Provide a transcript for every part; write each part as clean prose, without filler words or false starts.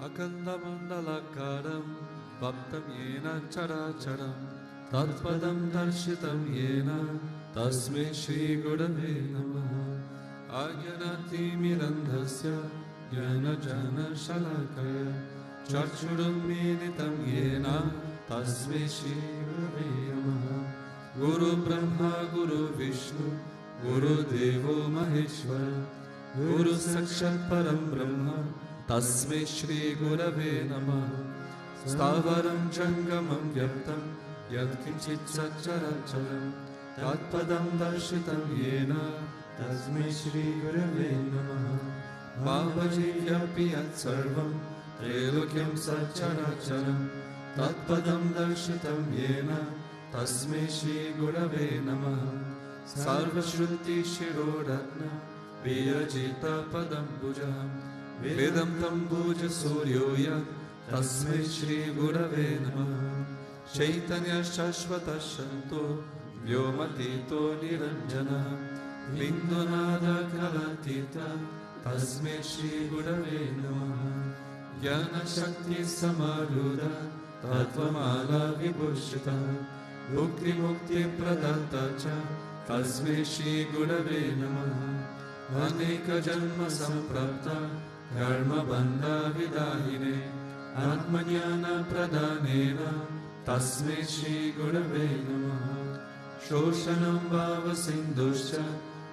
Akandamandalakaram Bhaktam Yena Characharam Tatpadam Darshitam Yena Tasme Shri Gurave Namaha Ajnati Mirandhasya Jana Jana Shalakaya Chakshuram Meditam Yena Tasme Shri Gurave Namaha Guru Brahma Guru Vishnu Guru Devo Maheshwara Guru Sakshat Param Brahma Tasme Shri Gurave Namaha Stavaram Jangamam Vyaptam Yad Kinchit Satcharacharam Tatpadam Darshitam Yena Tasme Shri Gurave Namaha Bhavaji Vyapi Yat Sarvam Trilokyam Satcharacharam Tatpadam Darshitam Yena Tasme Shri Gurave Namaha Sarvashruti Shiroratna Viyajita Padam Bujam Vedam Tambuja Suryoya Tasme Shri Gurave Namaha Chaitanya Shashvata Shanto Vyomatito Niranjana Vindunada Kalatita Tasme Shri Gurave Namaha Jnana Shakti Samaruda Tatvamala Vibhushita Bhukti Mukti Pradatta Cha Tasme Shri Gurave Namaha Aneka Janma Samprapta Karma Bandha Vidahine Atmanyana Pradhanena Tasme Shri Gurave Namaha Shoshanam Bhava Sindhuscha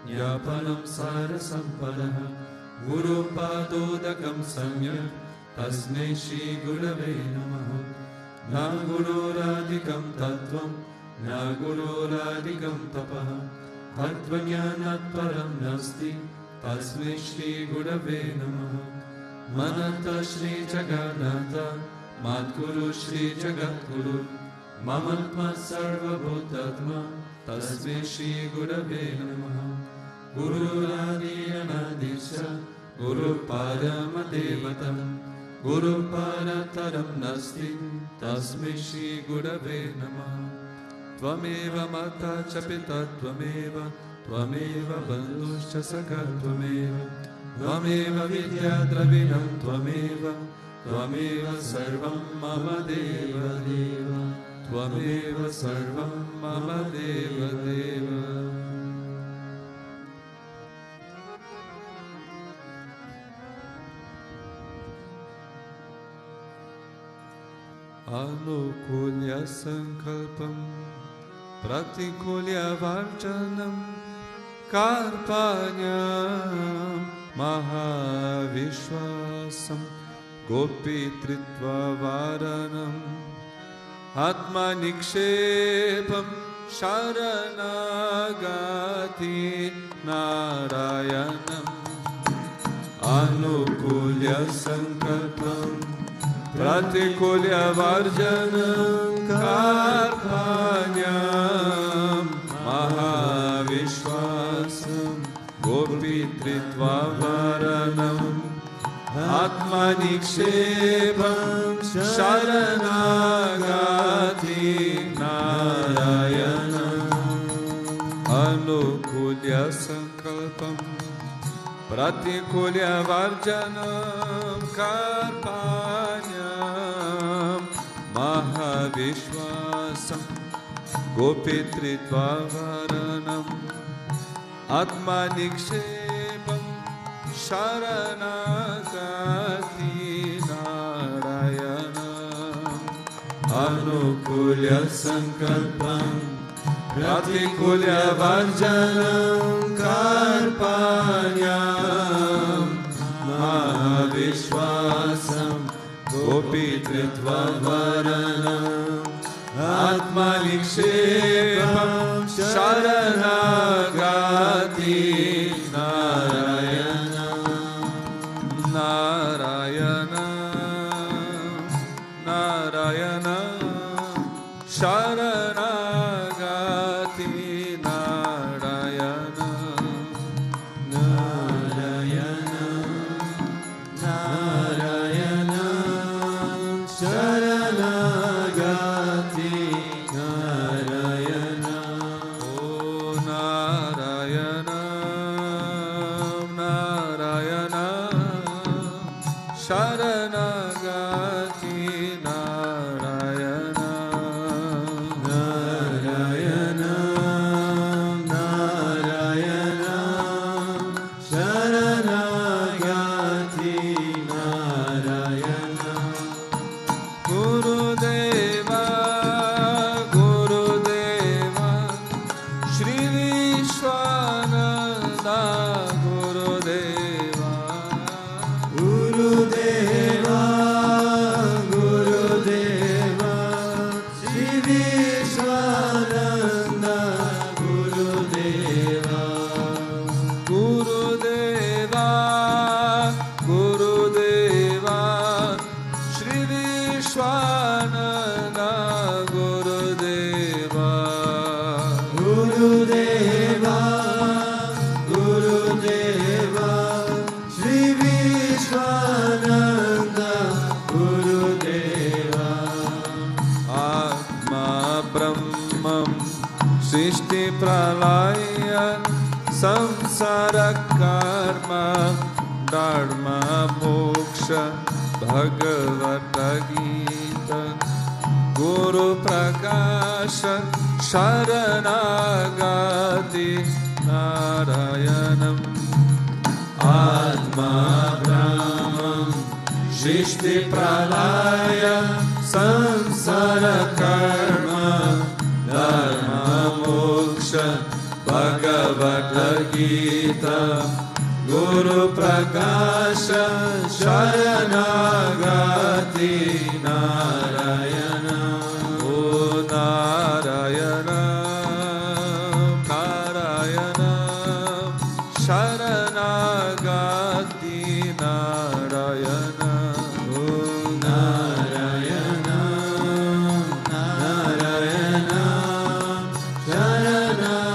Yapanam Sara Sampadaha Guru Padodakam Samyak Tasme Shri Gurave Namaha Na Guru Radhikam Tattvam Na Guru Radhikam Tapaha Tattvanyanat Param Nasti Tasme Shri Gurave Namaha Manata Shri Jagannatha Madguru Shri Jagadguru Mamatma Sarva Bhutatma Tasme Shri Gurave Namaha Guru Radi Anadisha Guru Parama Devatam Guru Parataram Nasti Tasme Shri Gurave Namaha Tvameva Mata Chapita Tvameva Tvameva Bandhuscha Sakha Tvameva Tvameva Vidya Dravinam Tvameva Tvameva Sarvam Mama Deva Deva Tvameva Sarvam Mama Deva Deva Anukulya Sankalpam Pratikulya Varjanam Karpanyam Mahavishwasam Gopitritva Varanam Atma Nikshepam Sharanagati Narayanam Anukulya Sankalpam Pratikulya Varjanam Karpanyam Mahavishwasam Gopitritva Varanam Atma Nikshepam Sharanagati Narayanam Anukulya Sankalpam Pratikulya Varjanam Karpanyam Mahavishwasam Gopitritva Varanam Atma Nikshepam Sharanagati Narayanam Anukulya Sankalpam Pratikulya Varjanam Karpanyam Mahavishwasam Gopitritva Varanam Atma Nikshepam Sharanagati Narayanam Narayanam Narayanam Sharanagati Narayanam Narayanam Narayanam Sharanagati Narayanam pralaya samsara karma dharma moksha bhagavata gita guru prakasha sharanagati narayanam atma brahmam shishti pralaya samsara karma dharma moksha bhagavata gita guru prakasha sharanagati narayana o narayana narayana sharanagati narayana o narayana narayana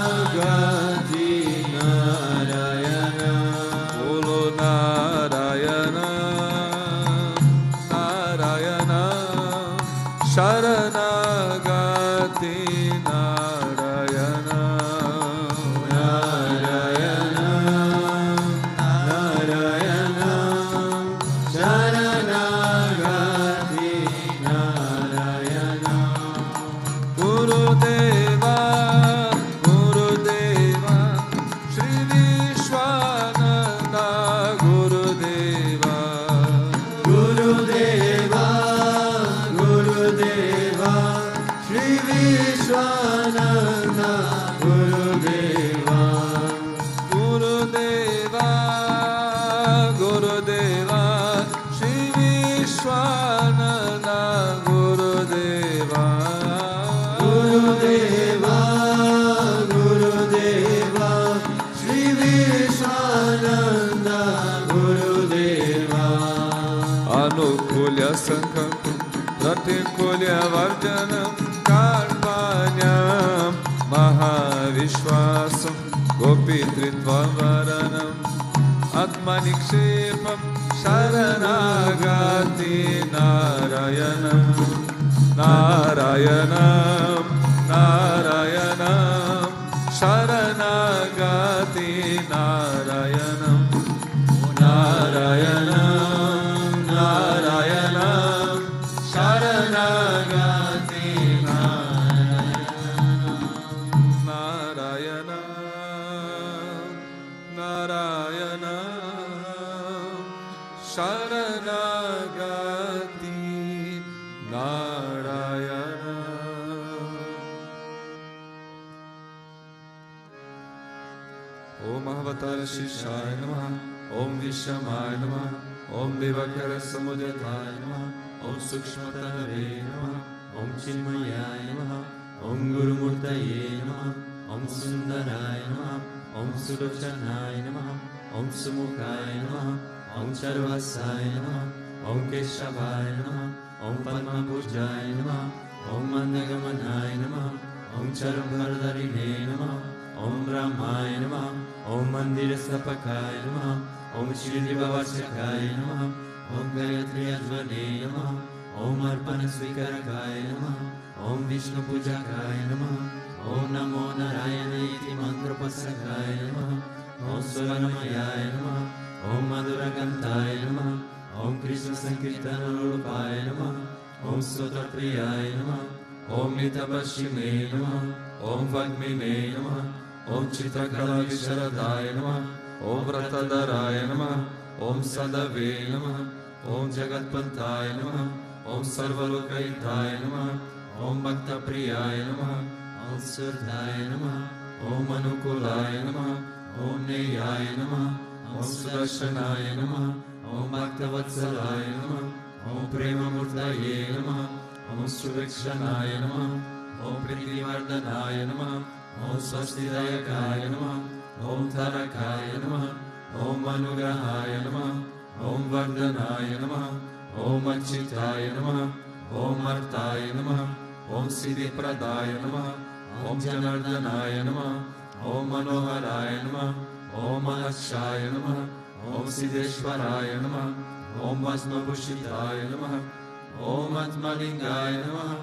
sharanagati narayana bolo narayana narayana sharanagati narayana narayana narayana sharanagati narayana Gurudeva Gurudeva Sri Vishwananda Gurudeva Gurudeva Gurudeva Sri Vishwananda Gurudeva Gurudeva Gurudeva Sri Vishwananda Gurudeva Gurudeva Gurudeva Sri Vishwananda Gurudeva Anukulya Sankalpam Pratikulya Varjanam Karmanyam Mahavishwasam Gopitritva Varanam Atmanikshepam Sharanagati Narayanam Narayanam Narayanam Sharanagati Narayanam Narayanam Narayanam Sharanagati Narayanam Narayanam Narayanam Sharanagati Narayana Om Mahavatar Shishaya Namaha Om Vishamaya Namaha Om Devakara Samudayataya Namaha Om Sukshmatahare Namaha Om Chinmayaya Namaha Om Guru Murtaye Namaha Om Sundaraya Namaha Om Sulochanaaya Namaha Om Sumukhaya Namaha Om Charvasaya Namaha Om Keshavaya Namaha Om Padmabhujaya Namaha Om Mandagamanaya Namaha Om Charambardharine Namaha Om Brahmaya Namaha Om Mandirastapakaya Namaha Om Shridivavachakaya Namaha Om Gayatri Ajvane Namaha Om Arpana Swikarakaya Namaha Om Vishnu Pujakaya Namaha Om Namo Narayana Iti Mantra Pasakaya Namaha Om Swarnamayaya Namaha Om Madhuragantaya Namaha Om Krishna Sankirtana Rupaya Namaha Om Stotra Priyaya Namaha Om Nitabashime Namaha Om Vagmine Namaha Om Chitrakala Visharadaya Namaha Om Vratadaraya Namaha Om Sadave Namaha Om Jagatpantaya Namaha Om Sarvalokayitaya Namaha Om Bhakta Priyaya Namaha Om Surdhaya Namaha Om Anukulaya Namaha Om Neyaya Namaha Om Sudarshanaya Namaha Om Bhaktavatsalaya Namaha Om Premamurtaye Namaha Om Suvikshanaya Namaha Om Pritivardhanaya Namaha Om Swastidayakaya Namaha Om Tarakaya Namaha Om Anugrahaya Namaha Om Vardhanaya Namaha Om Achitaya Namaha Om Artaya Namaha Om Siddhi Pradaya Namaha Om Janardhanaya Namaha Om Manoharaya Namaha Om Mahashaya Namaha Om Siddheshwaraya Namaha Om Vasmabhushitaya Namaha Om Atmalingaya Namaha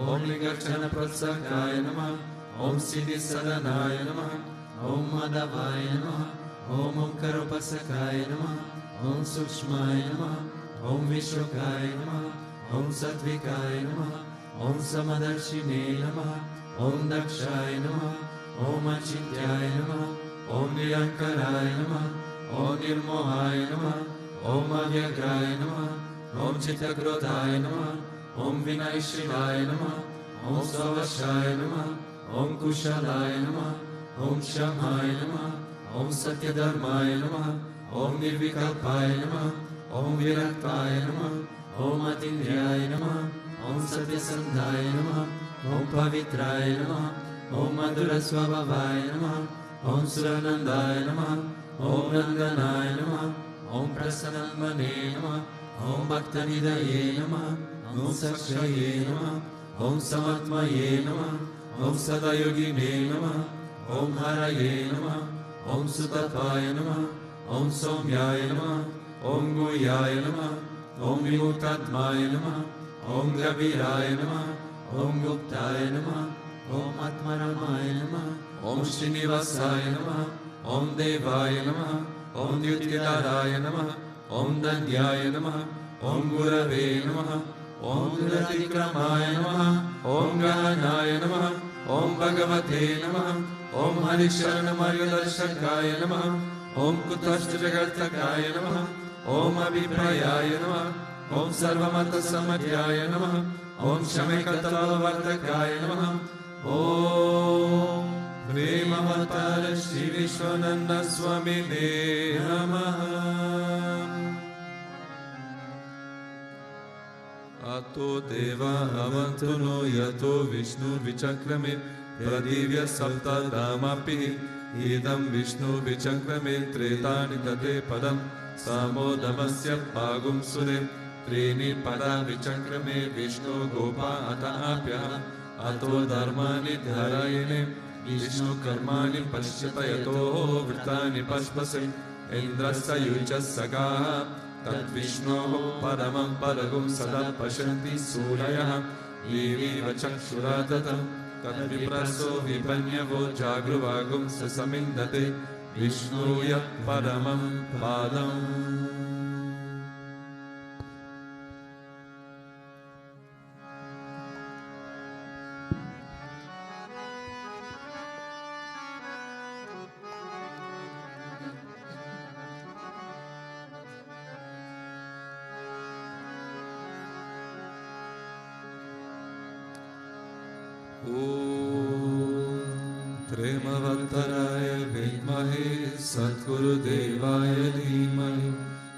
Om Ligarchana Pratsakaya Namaha Om Siddhi Sadanaya Namaha, Om Madhavaya Namaha, Om Omkarupasakaya Namaha, Om Sukshmaya Namaha, Om Vishwakaya Namaha, Om Satvikaya Namaha, Om Samadarshine Namaha, Om Dakshaya Namaha, Om Achintyaya Namaha, Om Nirankaraya Namaha, Om Nirmohaya Namaha, Om Avyagraya Namaha, Om Chittagrodhaya Namaha, Om Vinayshivaya Namaha, Om Savashaya Namaha, Om Kushalaya Namaha, Om Shamaya Namaha, Om Satyadharmaya Namaha, Om Nirvikalpaya Namaha, Om Viraktaya Namaha, Om Atindriyaya Namaha, Om Satyasandhaya Namaha, Om Pavitraya Namaha, Om Madhurasvabhavaya Namaha, Om Suranandaya Namaha, Om Nandanaya Namaha, Om Prasanatmane Namaha, Om Bhaktanidaye Namaha, Om Sakshaye Namaha, Om Samatmaye Namaha, Om Sadayogine Namaha, Om Haraye Namaha, Om Sutapaya Namaha, Om Somyaya Namaha, Om Guyaya Namaha, Om Vimuktatmaya Namaha, Om Gaviraya Namaha, Om Guptaya Namaha, Om Atmaramaya Namaha, Om Srinivasaya Namaha, Om Devaya Namaha, Om Dyutkidaraya Namaha, Om Danyaya Namaha, Om Gurave Namaha, Om Ratikramaya Namaha, Om Gahanaya Namaha, Om Bhagavate Namaha, Om Harisharana Margadarshakaya Namaha, Om Kutashtajagartakaya Namaha, Om Abhiprayaya Namaha, Om Sarvamata Samatyaya Namaha, Om Shamekatalavartakaya Namaha, Om Premavatara Sri Vishwananda Swami Namaha. Ato Deva Avantuno Yato Vishnu Vichakrame Pradivya Sapta Damapi Idam Vishnu Vichakrame Tretani Tate Padam Samodamasya Pagum Sure Trini Pada Vichakrame Vishnu Gopa Atahapya Ato Dharmani Dharayane Vishnu Karmani Pashyata Yato Vrtani Pashpase Indrasa Yuchas Sagaha Tat Vishnu Paramam Paragum Sada Pashanti Suraya Vivi Vachakshuratatam Tat Vipraso Vipanyavo Jagruvagum Sasamindate Vishnuya Paramam Padam. Premavattaraya Vidmahe Satguru Devaya Dhimahi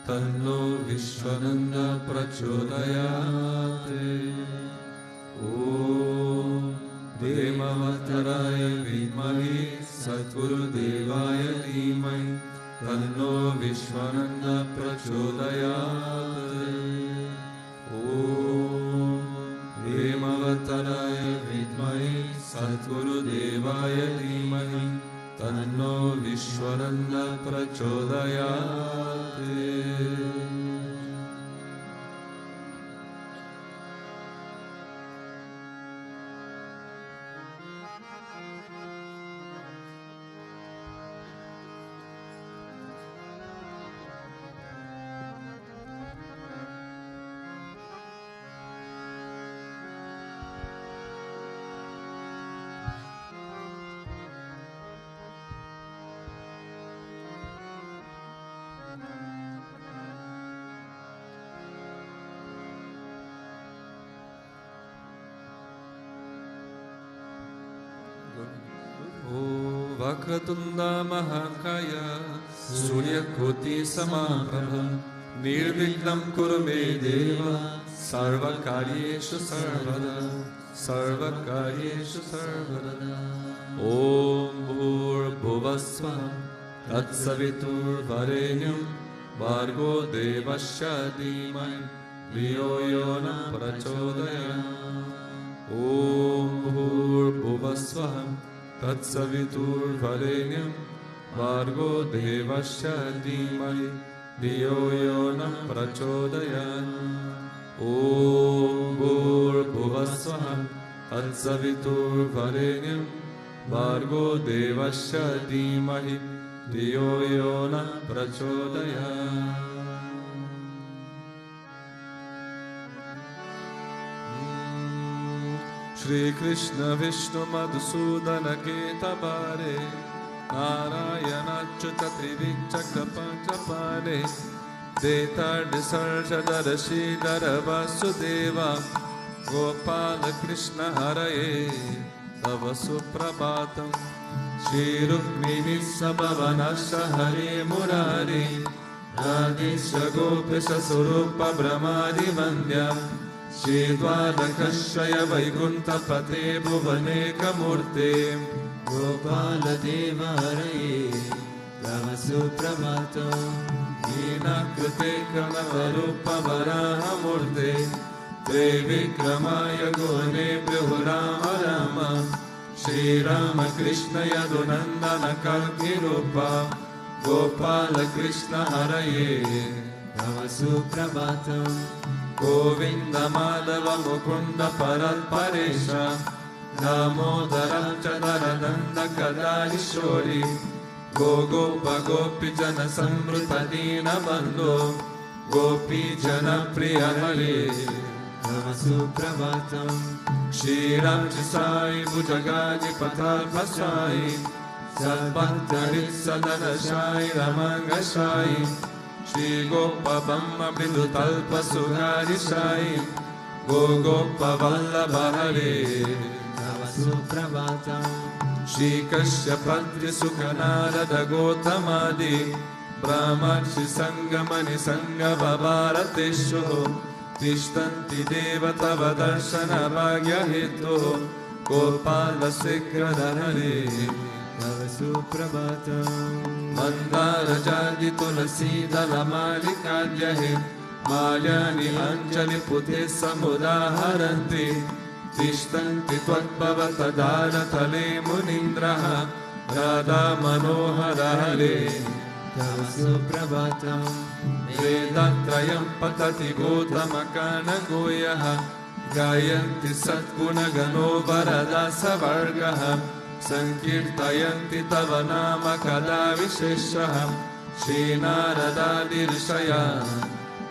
Tanno Vishwananda Prachodayate. Om Premavattaraya Vidmahe Satguru Devaya Dhimahi Tanno Vishwananda Prachodayate. Om Premavattaraya Vidmahe Satguru Devaya Dhimahi Tanno Vishwananda Prachodayate. Vakratunda Mahakaya Surya Koti Samaprabha Nirvignam Kurume Deva Sarvakaryeshu Sarvada Sarvakaryeshu Sarvada. Om Bhur Bhuvasva Tatsavitur Varenyam Bhargo Devasya Dhimai Dhiyo Yona Prachodayat. Om Bhur Bhuvasva Tatsavitur Varenyam Bhargo Devasya Dhimai Dhiyo Yona Prachodayat. Om Bhur Bhuvasva Tatsavitur Varenyam Bhargo devasya dhimahi dhiyo yo na prachodayat. Shri Krishna Vishnu Madhusudana Ketabare Narayana Achyuta Trivichakra Panchapane Detar Disarja Darashidara Vasudeva Gopala Krishna Haraye Tava Suprabhatam Shri Rukmini Sabhavanasha Hare Murari Radhisha Gopisa Surupa Brahmadi Vandya Shri Dwadakashaya Vaikuntha Pate Bhuvaneka Murte Gopala Deva Haraye Tava Suprabhatam Nina Krite Kamavarupa Varaha Murte Te Vikramaya Gone Prahurama Rama Shri Rama Krishna Yadunandana Kalkirupa Gopala Krishna Haraye Tava Suprabhatam Govinda Madhava Mukunda Parat Paresha Damodara Chadaradanda Kadalishori Gogopa Gopi Jana Samruta Dina Bandho Gopi Jana Priya Hare Tava Suprabhatam Shri Ramji Sai Bhujagaji Patal Pasai Sadbhaktarit Sadana Shai Ramanga Shai Shri Gopa Bhamma Bindu Talpa Sugari Shai Gogopa Vallabha Hare Tava Suprabhatam Shri Kashyapatri Sukhanarada Gotamadi Brahmarshi Sangamani Sangava Bharateshu Tishtanti Devatava Darshana Bhagya Hetu Gopala Sekradhar Hare Tava Suprabhatam Mandara Jadi Tulasi Dalamalika He Malyani Anjali Pute Samudaharanti Tishtanti Tvatbhavata Dharatale Munindraha Radha Manohara Hare Tava Suprabhatam Vedatrayam Patati Gotamakana Goyaha Gayanti Satguna Gano Varada Savargaha Sankirtayanti Tava Nama Kada Visheshaha Shri Narada Dirshaya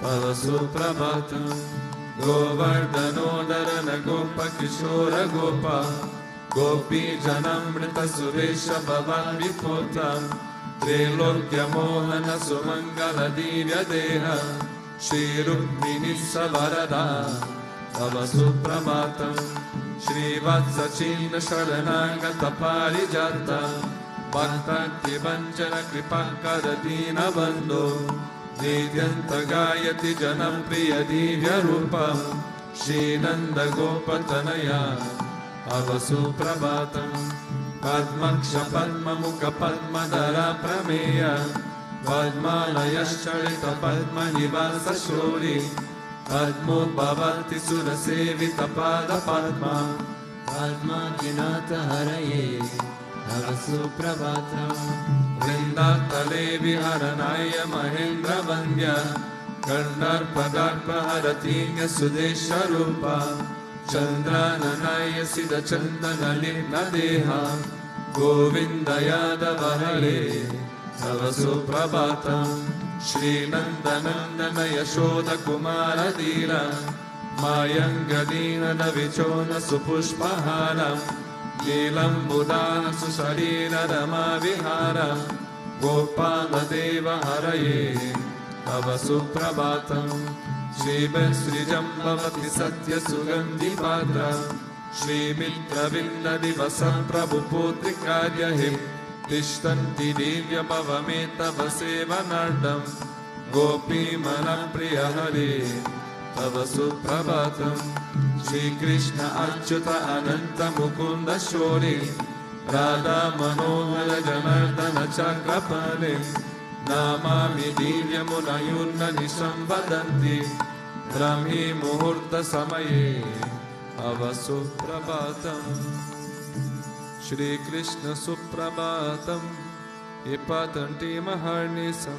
Tava Suprabhatam Govardhano Dharana Gopa Kishora Gopa Gopi Janamrita Suresha Bhavan Vipota Trilokya Mohana Sumangala Divya Deha Shri Rukmini Savarada Tava Suprabhatam Shri Vatsachina Sharanangata Parijata Bhakti Vanchana Kripakara Dina Bandho Nityanta Gayati Janapriya Divya Rupa Shri Nanda Gopatanaya Tava Suprabhatam Padmaksha Padma Mukha Padmadara Prameya Padmalaya Sharita Padma Nivasa Shori Padmodbhavanti Surasevita Pada Padma Padmakinata Haraye Tava Suprabhatam Vrindatale Viharanaya Mahendra Vandya Karnarpadarpa Haratinya Sudesha Rupa Chandrananaya Siddha Chandana Lipna Deha Govinda Yadava Hare Tava Suprabhatam Shri Nandanandana Yashoda Kumara Dira Mayangadina Navichona Supushpahara Leelam Buddha Susarira Rama Vihara Gopala Deva Haraye Tava Suprabhatam Shri Sri Jambavati Satya Sugandhi Padra Shri Mitra Vinda Divasam Prabhu Putrikadya Him Tishtanti Divya Bhavameta Vasevanardam Gopi Manapriya Hare Tava Suprabhatam Shri Krishna Achyuta Ananta Mukunda Shori Radha Manohara Janardana Chakrapane Namami Divya Munayunna Nisham Vadanti Brahmi Muhurta Samaye Tava Suprabhatam Shri Krishna Suprabhatam Ipatanti Maharnisam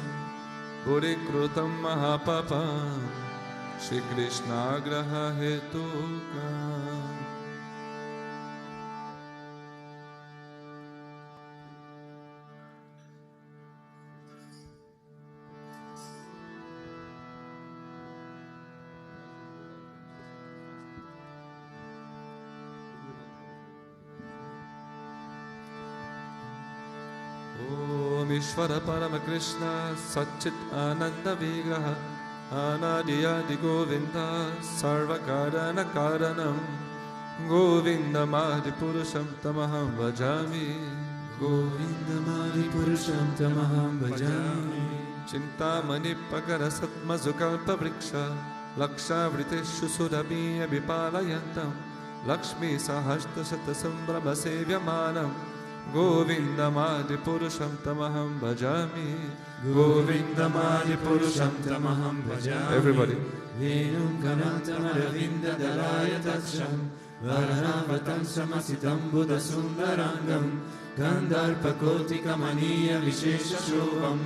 Purikrutam Mahapapam Shri Krishna Graha Hetuka Ishvara Parama Krishna Satchit Ananda Vigraha Anadiyadi Govinda Sarva Karana Karanam Govindam Adi Purusham Tamaham Bhajami Govindam Adi Purusham Tamaham Bhajami Chintamani Pakara Satma Zukalpa Vriksha Laksha Vriteshu Surabhiya Vipalayantam Lakshmi Sahashta Shata Sambrama Sevyamanam Govindam Adi Purusham Tamaham Bhajami Govindam Adi Purusham Tamaham Bhajami Everybody Venum Ganantam Aravinda Dalaya Tatsham Varahavatam Samasitam Buddha Sundarangam Gandharpa Kotika Maniya Vishesha Shobham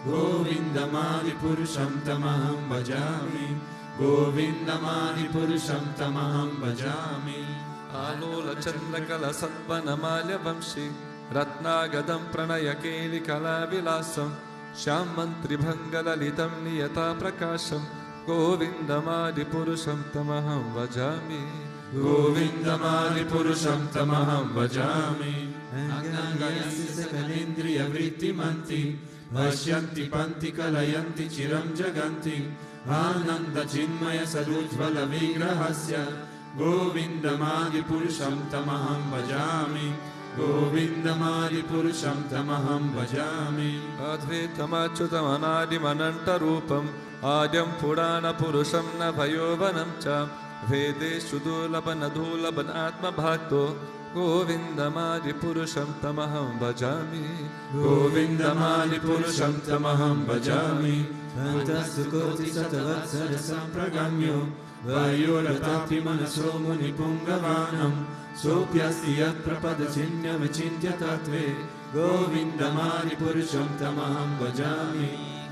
Govindam Adi Purusham Tamaham Bhajami Govindam Adi Purusham Tamaham Bhajami Alola Chandrakala Sattvanamalia Vamshi Ratnagadam Pranayakeli Kalavilasam Shyamantri Bhangalalitam Niyata Prakasham Govindam Adi Purusham Tamaham Bhajami Govindam Adi Purusham Tamaham Bhajami Angangayasi Sakalindriya Vritti Manti Vashyanti Panti Kalayanti Chiram Jaganti Ananda Chinmaya Sarujvala Vigrahasya Govindam Adi Purusham Tamaham Bhajami Govindam Adi Purusham Tamaham Bhajami Advaitam Achyutam Anadim Ananta Rupam Adyam Purana Purusham Nabhayovanam Cha Vedeshu Dulaban Adulaban Atma Bhakto Govindam Adi Purusham Tamaham Bhajami Govindam Adi Purusham Tamaham Bhajami Antastu Koti Satavatsara Sampragamyo Vayuratapi Manaso Muni Pungavanam Sopyasti Yat Prapada Chinya Vachintya Tatve Govindam Adi Purusham Tamaham Bhajami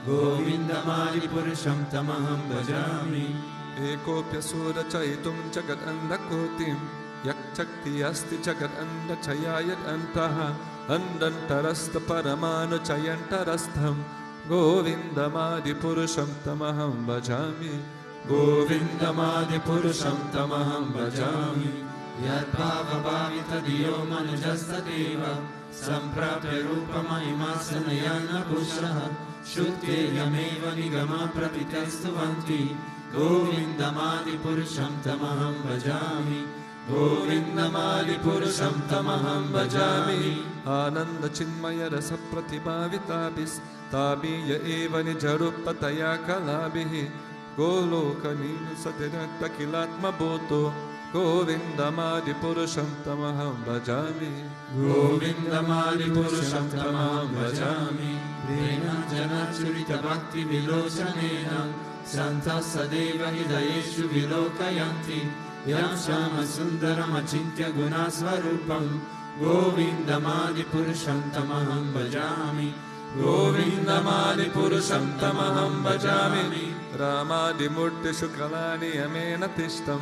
Govindam Adi Purusham Tamaham Bhajami Ekopya Sura Chaitum Jagat Andakotim Yakchakti Asti Jagat Andachayayat Antaha Andantarasta Paramanu Chayantarastham Govindam Adi Purusham Tamaham Bhajami Govindam Adi Purusham Tamaham Bhajami Yat Bhava Bhavita Diyo Manujasta Deva Samprapya Rupa Mahimasanayana Pushaha Shukte Yameva Nigama Pratitestuvanti Govindam Adi Purusham Tamaham Bhajami Govindam Adi Purusham Tamaham Bhajami Ananda Chinmaya Rasa Pratibhavitabis Tabiya Eva Nijarupataya Kalabihi Goloka Nil Satirata Kilatma Bhoto Govindam Adi Purusham Tamaham Bhajami Govindam Adi Purusham Tamaham Bhajami Venam Janachurita Bhakti Vilochanena Santa Sadeva Hidayeshu Vilokayanti Yam Shama Sundaram Achintya Gunasvarupam Govindam Adi Purusham Tamaham Bhajami Govindam Adi Purusham Tamaham Bhajami Ramadi Murti Shukalani Amena Tishtam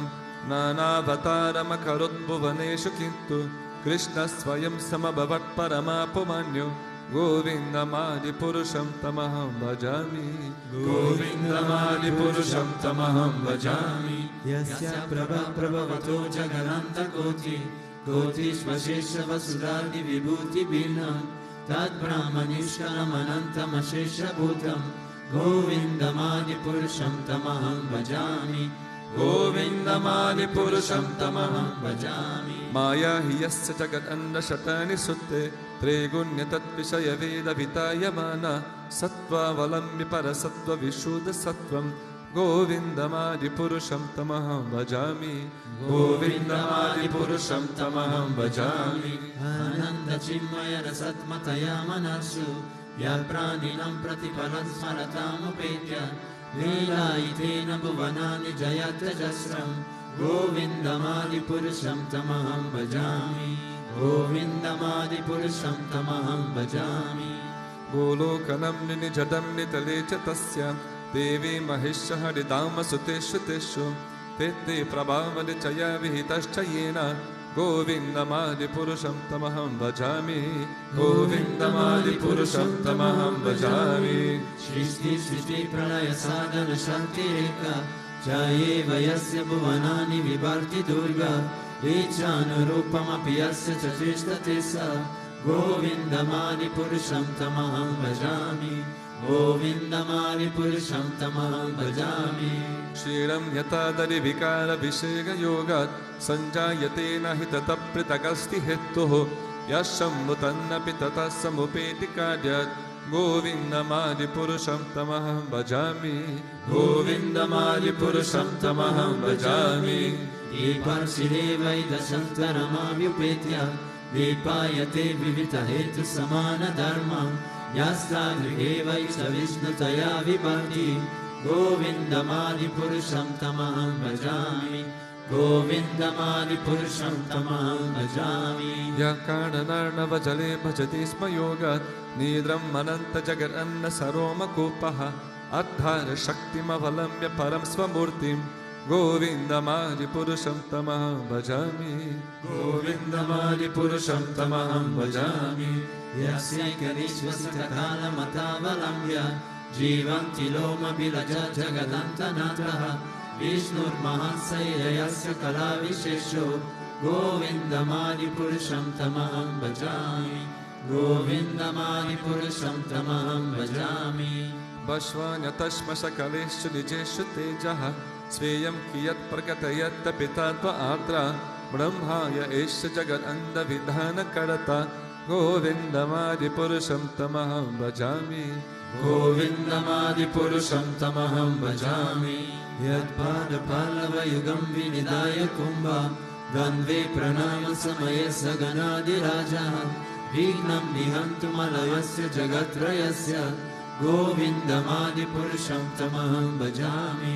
Nanavataram Akarut Bhuvaneshu Kintu Krishna Swayam Samabhavat Paramapumanyo Govindam Adi Purusham Tamaham Bhajami Govindam Adi Purusham Tamaham Bhajami Yasya Prabha Prabhavato Jagananta Koti Kotishvashesha Vasudadi Vibhuti Binam Tad Brahmanishkaram Anantam Ashesha Bhutam Govindam Adi Purusham Tamaham Bhajami Govindam Adi Purusham Tamaham Bhajami Maya Hiyasya Jagat Anda Shatani Sutte Tregunya Tat Vishaya Veda Vitayamana Sattva Valammi Parasattva Vishuddha Sattvam Govindam Adi Purusham Tamaham Bhajami Govindam Adi Purusham Tamaham Bhajami Ananda Chinmaya Rasatmataya Manasu Yapraninam Pratipalan Smaratam Upetya Leela Itena Bhuvanani Jayata Jasram Govindam Adi Purusham Tamaham Bhajami Govindam Adi Purusham Tamaham Bhajami Golokanam Nijadam Nitalecha Tasya Devi Mahisha Haridama Suteshu Teshu Tete Prabhavani Chaya Vihitaschayena Govindam Adi Purusham Tamaham Bhajami Govindam Adi Purusham Tamaham Bhajami Shristi Shristi Pranaya Sadhana Shanti Reka Jayeva Yasya Bhuvanani Vibharti Durga Echanurupam Apiyasya Chatishta Tesa Govindamadipurusham tamaham bhajami. Govindamadipurusham tamaham bhajami. Shriram yatadari vikara vishega yogat sanjayate nahi tata pritakasti hetuho yasham nutannapi tata samupeti kadyat Govindamadipurusham tamaham bhajami. Govindamadipurusham tamaham bhajami. Devarsirevai dashantaramabhyupetya Depayate vivita hetu samana dharma Yastadrigevai savishnutaya vibhakti Govindamadipurusham tamaham bhajami. Govindamadipurusham tamaham bhajami. Yakarnarnava jale bhajati sma yogat Nidram mananta jagaranna saroma kupaha Adhara shaktimavalamya param svamurtim Govindamadipurusham tamaham bhajami. Govindamadipurusham tamaham bhajami. Yasyaikadishvasita kalamatavalamya Jivanti loma bilaja jagadantanataha Vishnur mahansaya yasya kala vishesho Govindamadipurusham tamaham bhajami. Govindamadipurusham tamaham bhajami. Bhashvanyatashmasha kaleshu nijeshu tejaha Sveyam kiyat prakatayat tapitadva adra Brahmaya esha jagad anda vidhana karata Govindamadipurusham tamaham bhajami. Govindamadipurusham tamaham bhajami. Yadpada pallava yugam vinidaya kumbha Gandve pranama samaya saganadiraja Vignam nihantum alayasya jagatrayasya Govindamadipurusham tamaham bhajami.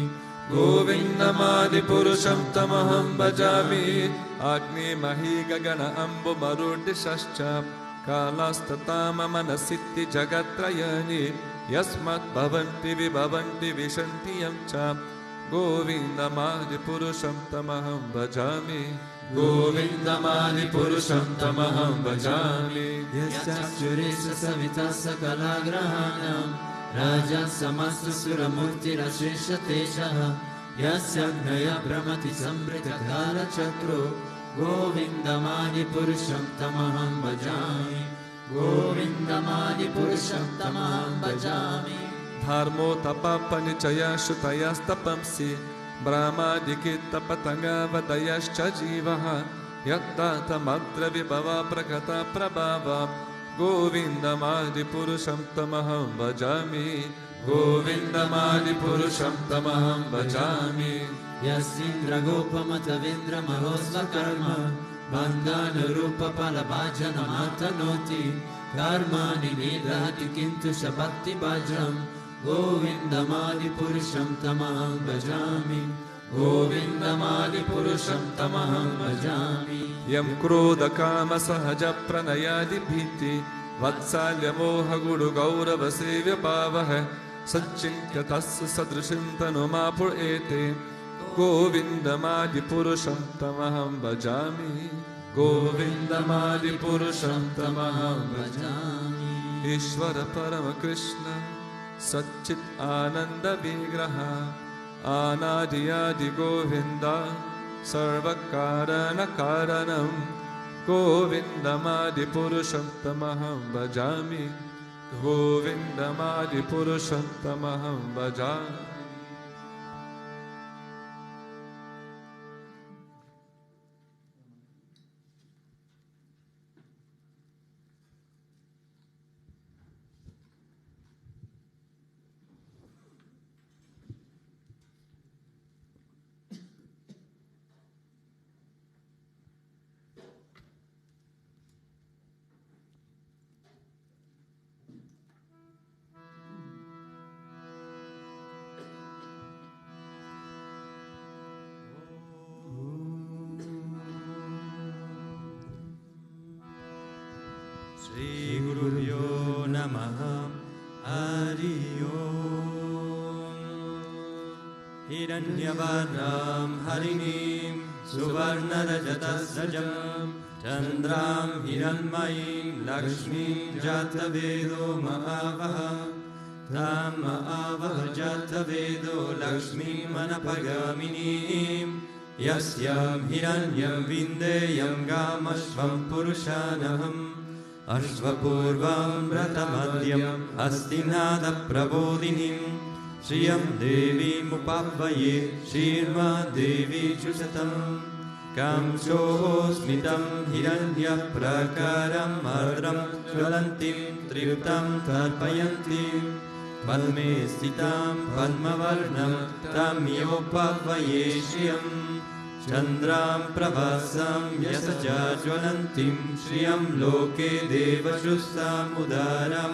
Govindamadipurusham tamaham bhajami. Agni mahi gagana ambu marudishascha Kalastatama manasitti jagatrayani Yasmat bhavanti vibhavanti vishanti yamcha Govindamadipurusham tamaham bhajami. Govindamadipurusham tamaham bhajami. Yasyakshuresa savita sakala grahanam Raja samasta suramurti rashesha teshaha Yasyagnaya brahmati sambrita kala chakro Govindamadipurusham tamaham bhajami. Govindamadipurusham tamaham bhajami. Dharmo tapapanichaya shutayastapamsi Brahmadikita patanga vadayascha jivaha Yaddata madra vibhava prakata prabhava Govindamadipurusham tamaham bhajami. Govindamadipurusham tamaham bhajami. Yasindra gopamata vindra mahosva karma Bandhana rupa palabhajana matanoti Karmani nidhati kintu shabhakti bhajam Govindamadipurusham tamaham bhajami. Govindamadipurusham tamaham bhajami. Yam krodha kama sahaja pranayadi bhiti Vatsalya moha guru gaurava sevya bhavah Satchinkya tasya sadrishim tanumapur ete Govindamadipurusham tamaham bhajami. Govindamadipurusham tamaham bhajami. Ishvara Parama Krishna Satchit Ananda Vigraha Anadiyadi Govinda Sarvakarana Karanam Govindamadipurusham tamaham bhajami. Govindamadipurusham tamaham bhajami. Shri Gurubhyo Namaha Hari Om. Hiranyavadram Harinim Suvarnarajatasrajam Chandram Hiranmayim Lakshmim Jatavedo Mahavaha Tam Mahavaha Jatavedo Lakshmim Manapagaminim Yasyam Hiranyam Vindeyam Gamashvam Purushanaham Ashvapurvam Vratamadhyam Hastinada Prabodhinim Shriyam Devi Mupavvaye Shirma Devi Chusatam Kamcho Smitam Hiranya Prakaram Ardram Jvalantim Triptam Tarpayantim Padme Stitam Padmavarnam Tamyopavvaye Shriyam Chandram Pravasam Yasaja Jvalantim Shriyam Loke Devashustam Udaram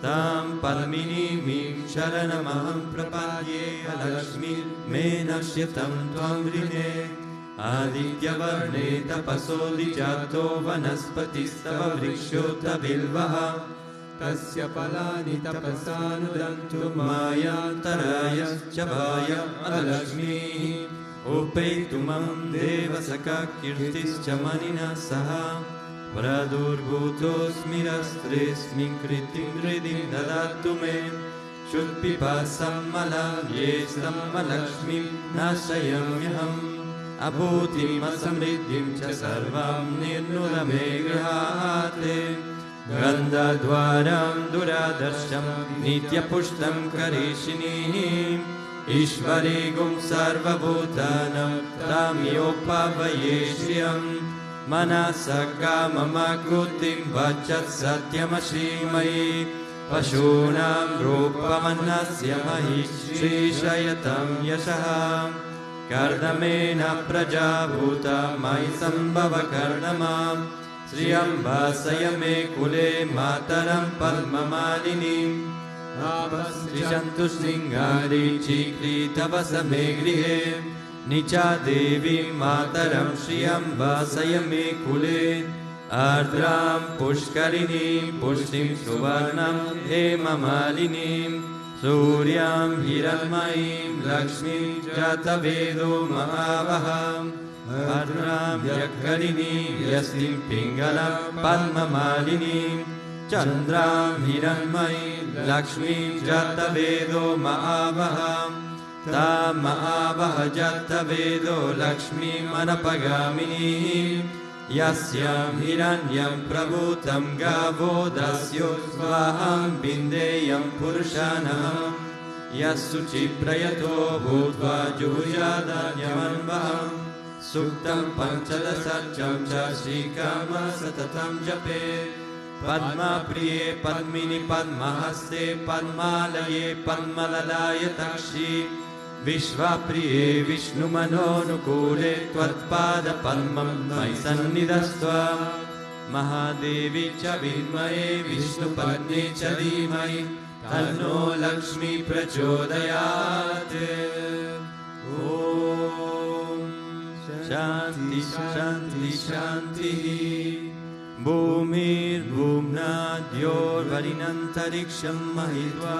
Tam Padminimim Sharanamaham Prapadye Lakshmi Menashyatam Tvam Vrine Aditya Varne Tapasodi Jato Vanaspatistava Vrikshota Bilvaha Tasya Palani Tapasanudantu Mayantaraya Chavaya Adalakshmi Upeitumam Devasaka Kirtischa Manina Saha Pradurbutos Mirastresmin Kritim Ridim Dadatu Me Shudpipasam Malam Yestam Malakshmim Nasayamyaham Abhutim Asamriddhim Cha Sarvam Nirnudame Grihate Gandhadwaram Duradarsham Nityapushtam Karishinim Ishvarigum Sarvabhutanam Tamyopavaye Shriyam Manasa Mamakutim Vachat Satyamashimai Pashunam Rupamanasya Mahi Shri Shayatam Yashaham Kardamena Prajabhuta Mai Sambhava Kardamam Sriyam Vasayame Kule Mataram Padmamalinim Srishantu Sringari Chikri Tavasame Grihe Nicha Devi Mataram Shriyam Vasayame Kule Ardram Pushkarini Pushtim Suvarnam Hemamalinim Suryam Hiranmayim Lakshmi Jatavedo Mahavaham Ardram Yakarini Yastim Pingalam Padmamalinim Chandram Hiranmayim Lakshmi Jatavedo Mahavaham Ta Mahavaha Jatavedo Lakshmi Manapagamini Yasyam Hiranyam Prabhutam Gavo Dasyo Svaham Bindeyam Purushanaham Yasuchi Prayato Bhutva Juhujadanyamanvaham Suktam Panchadasacham Chashikama Satatam Jape Padma Priye Padmini Padmahaste Padmalaye Padmalalaye Takshi Vishvapriye Vishnu Manonukule Tvatpada Padmam Mai Sannidhastva Mahadevi Cha Vidmaye Vishnu Padme Cha Dhimai Tanno Lakshmi Prachodayat Om Shanti Shanti Shanti Bhumir Bhumna Dyor Varinantariksham Mahidva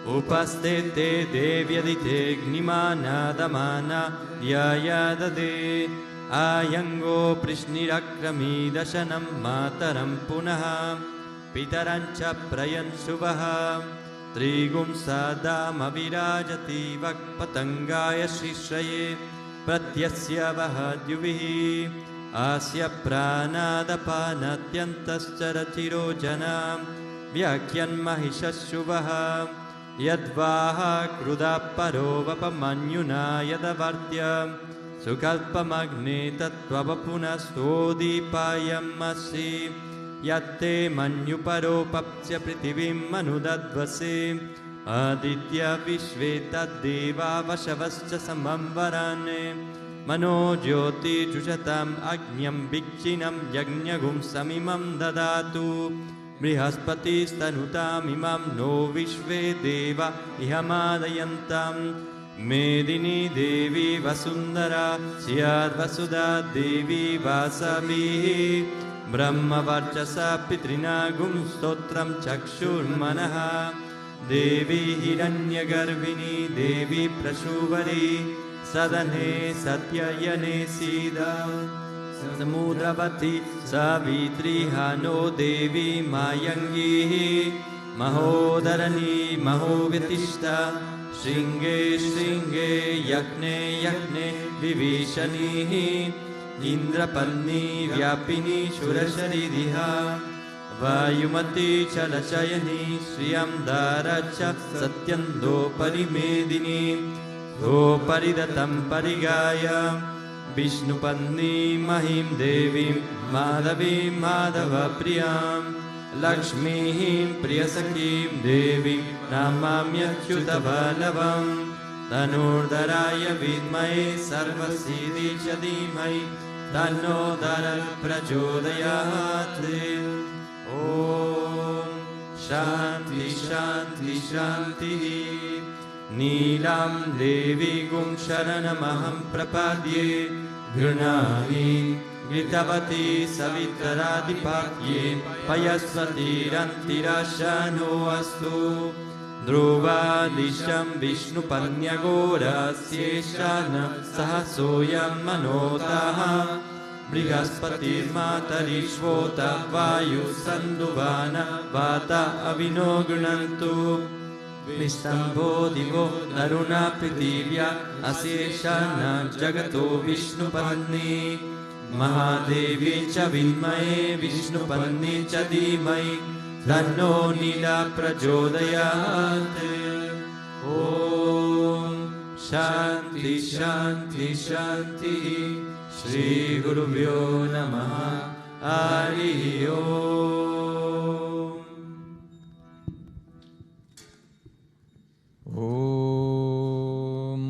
Upastete Devyadite Gnimana Damana Yayadade Ayango Prishnirakrami Dashanam Mataram Punaha Pitarancha Prayan Shubha Trigum Sadam Avirajati Vakpatangaya Shishraye Pratyasya Vahadyuvihi Asya Pranadapanatyantascharatiro Janam Vyakyan Mahishashubha Yadvaha Krudaparo Vapamanyuna Yadavartyam Sukalpamagne Tatvavapunastodipayam Masi Yatte Manyuparo Papsya Pritivim Manudadvase Aditya Vishveta Deva Vashavascha Samamvarane Mano Jyoti Jushatam Agnyam Bhikchinam Yajnagum Samimam Dadatu Brihaspati Stanutam Imam No Vishve Deva Ihamadayantam Medini Devi Vasundara Syad Vasuda Devi Vasabihi Brahma Varchasa Pitrinagum Stotram Chakshur Manaha Devi Hiranyagarbhini Devi Prashuvari Sadhane Satyayane Sida Samudravati Savitri Hano Devi Mayangi Mahodarani Mahovyatishta Shringe Shringe Yakne Yakne Vivishani Indrapanni Vyapini Shurasharidhiha Vayumati Chalachayani Shriyam Daracha Satyando Parimedini Do Paridatam Parigaya Vishnupatni Mahim Devim Madhavim Madhava Priyam Lakshmihim Priyasakim Devim Namamyachyutavalavam Tanurdaraya Vidmaye Sarvasiddhi Chadimai Tanno Daral Prachodayat. Om Shanti Shanti Shanti. Nilam Devi Gum Sharanamaham Prapadye Ghurnani Gritavati Savitaradipakye Payasvati Rantirashano Astu Dhruva Disham Vishnu Panyagora Syeshana Sahasoyam Manotaha Brigaspatir Matarishvota Vayu Sanduvana Vata Avino Gunantu Vistambho Divo Naruna Pridivya Asyeshana Jagato Vishnu Padni Mahadevi Cha Vilmaye Vishnu Padni Cha Dhimai Tanno Nila Prachodayat. Om Shanti Shanti Shanti. Shri Gurubhyo Namaha. Hari Om. Om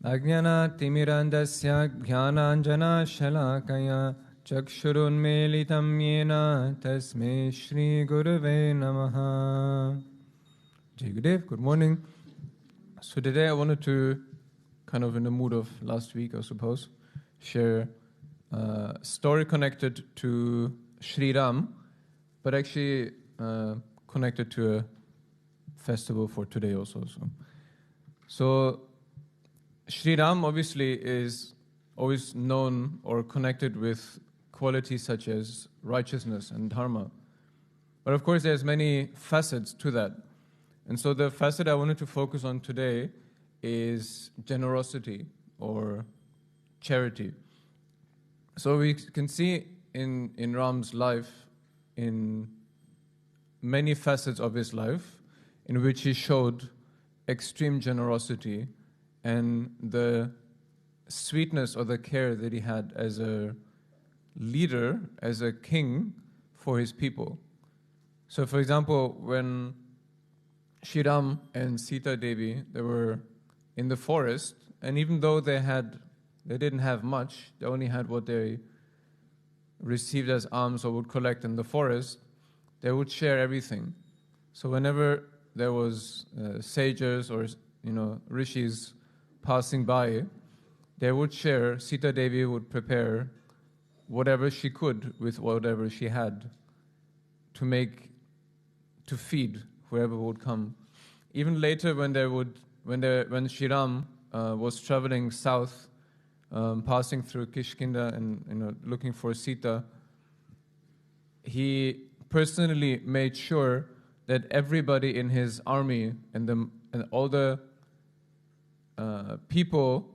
Ajnana Timirandasya Jnananjana Shalakaya Chakshurunmelitam Yena Tasme Shri Guruve Namaha. Jai Gurudev, good morning. So today I wanted to, kind of in the mood of last week I suppose, share a story connected to Sri Ram, but actually connected to a festival for today also. So Sri Ram obviously is always known or connected with qualities such as righteousness and dharma. But of course there's many facets to that. And so the facet I wanted to focus on today is generosity or charity. So we can see in Ram's life, in many facets of his life, in which he showed extreme generosity and the sweetness or the care that he had as a leader, as a king for his people. So for example, when Shri Ram and Sita Devi, they were in the forest, and even though they didn't have much, they only had what they received as alms or would collect in the forest, they would share everything. So whenever there was sages or rishis passing by, they would share. Sita Devi would prepare whatever she could with whatever she had to feed whoever would come. Even later, when Shri Ram was traveling south, passing through Kishkinda and looking for Sita, he personally made sure that everybody in his army and all the people,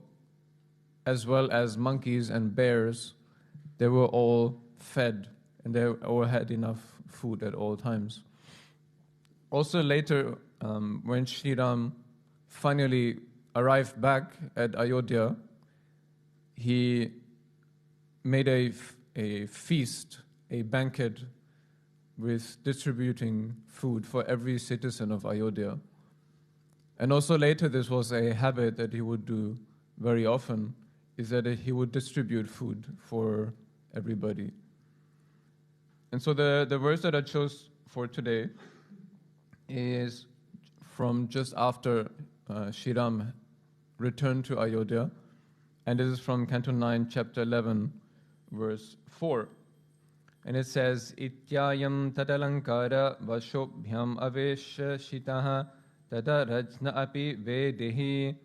as well as monkeys and bears, they were all fed and they all had enough food at all times. Also later, when Shri Ram finally arrived back at Ayodhya, he made a feast, a banquet, with distributing food for every citizen of Ayodhya. And also later, this was a habit that he would do very often, is that he would distribute food for everybody. And so the verse that I chose for today is from just after Shri Ram returned to Ayodhya, and this is from Canto 9, Chapter 11, verse 4. And it says, Ityayam tatalankara vashobhyam avesha shitaha tada rajna api vedehi.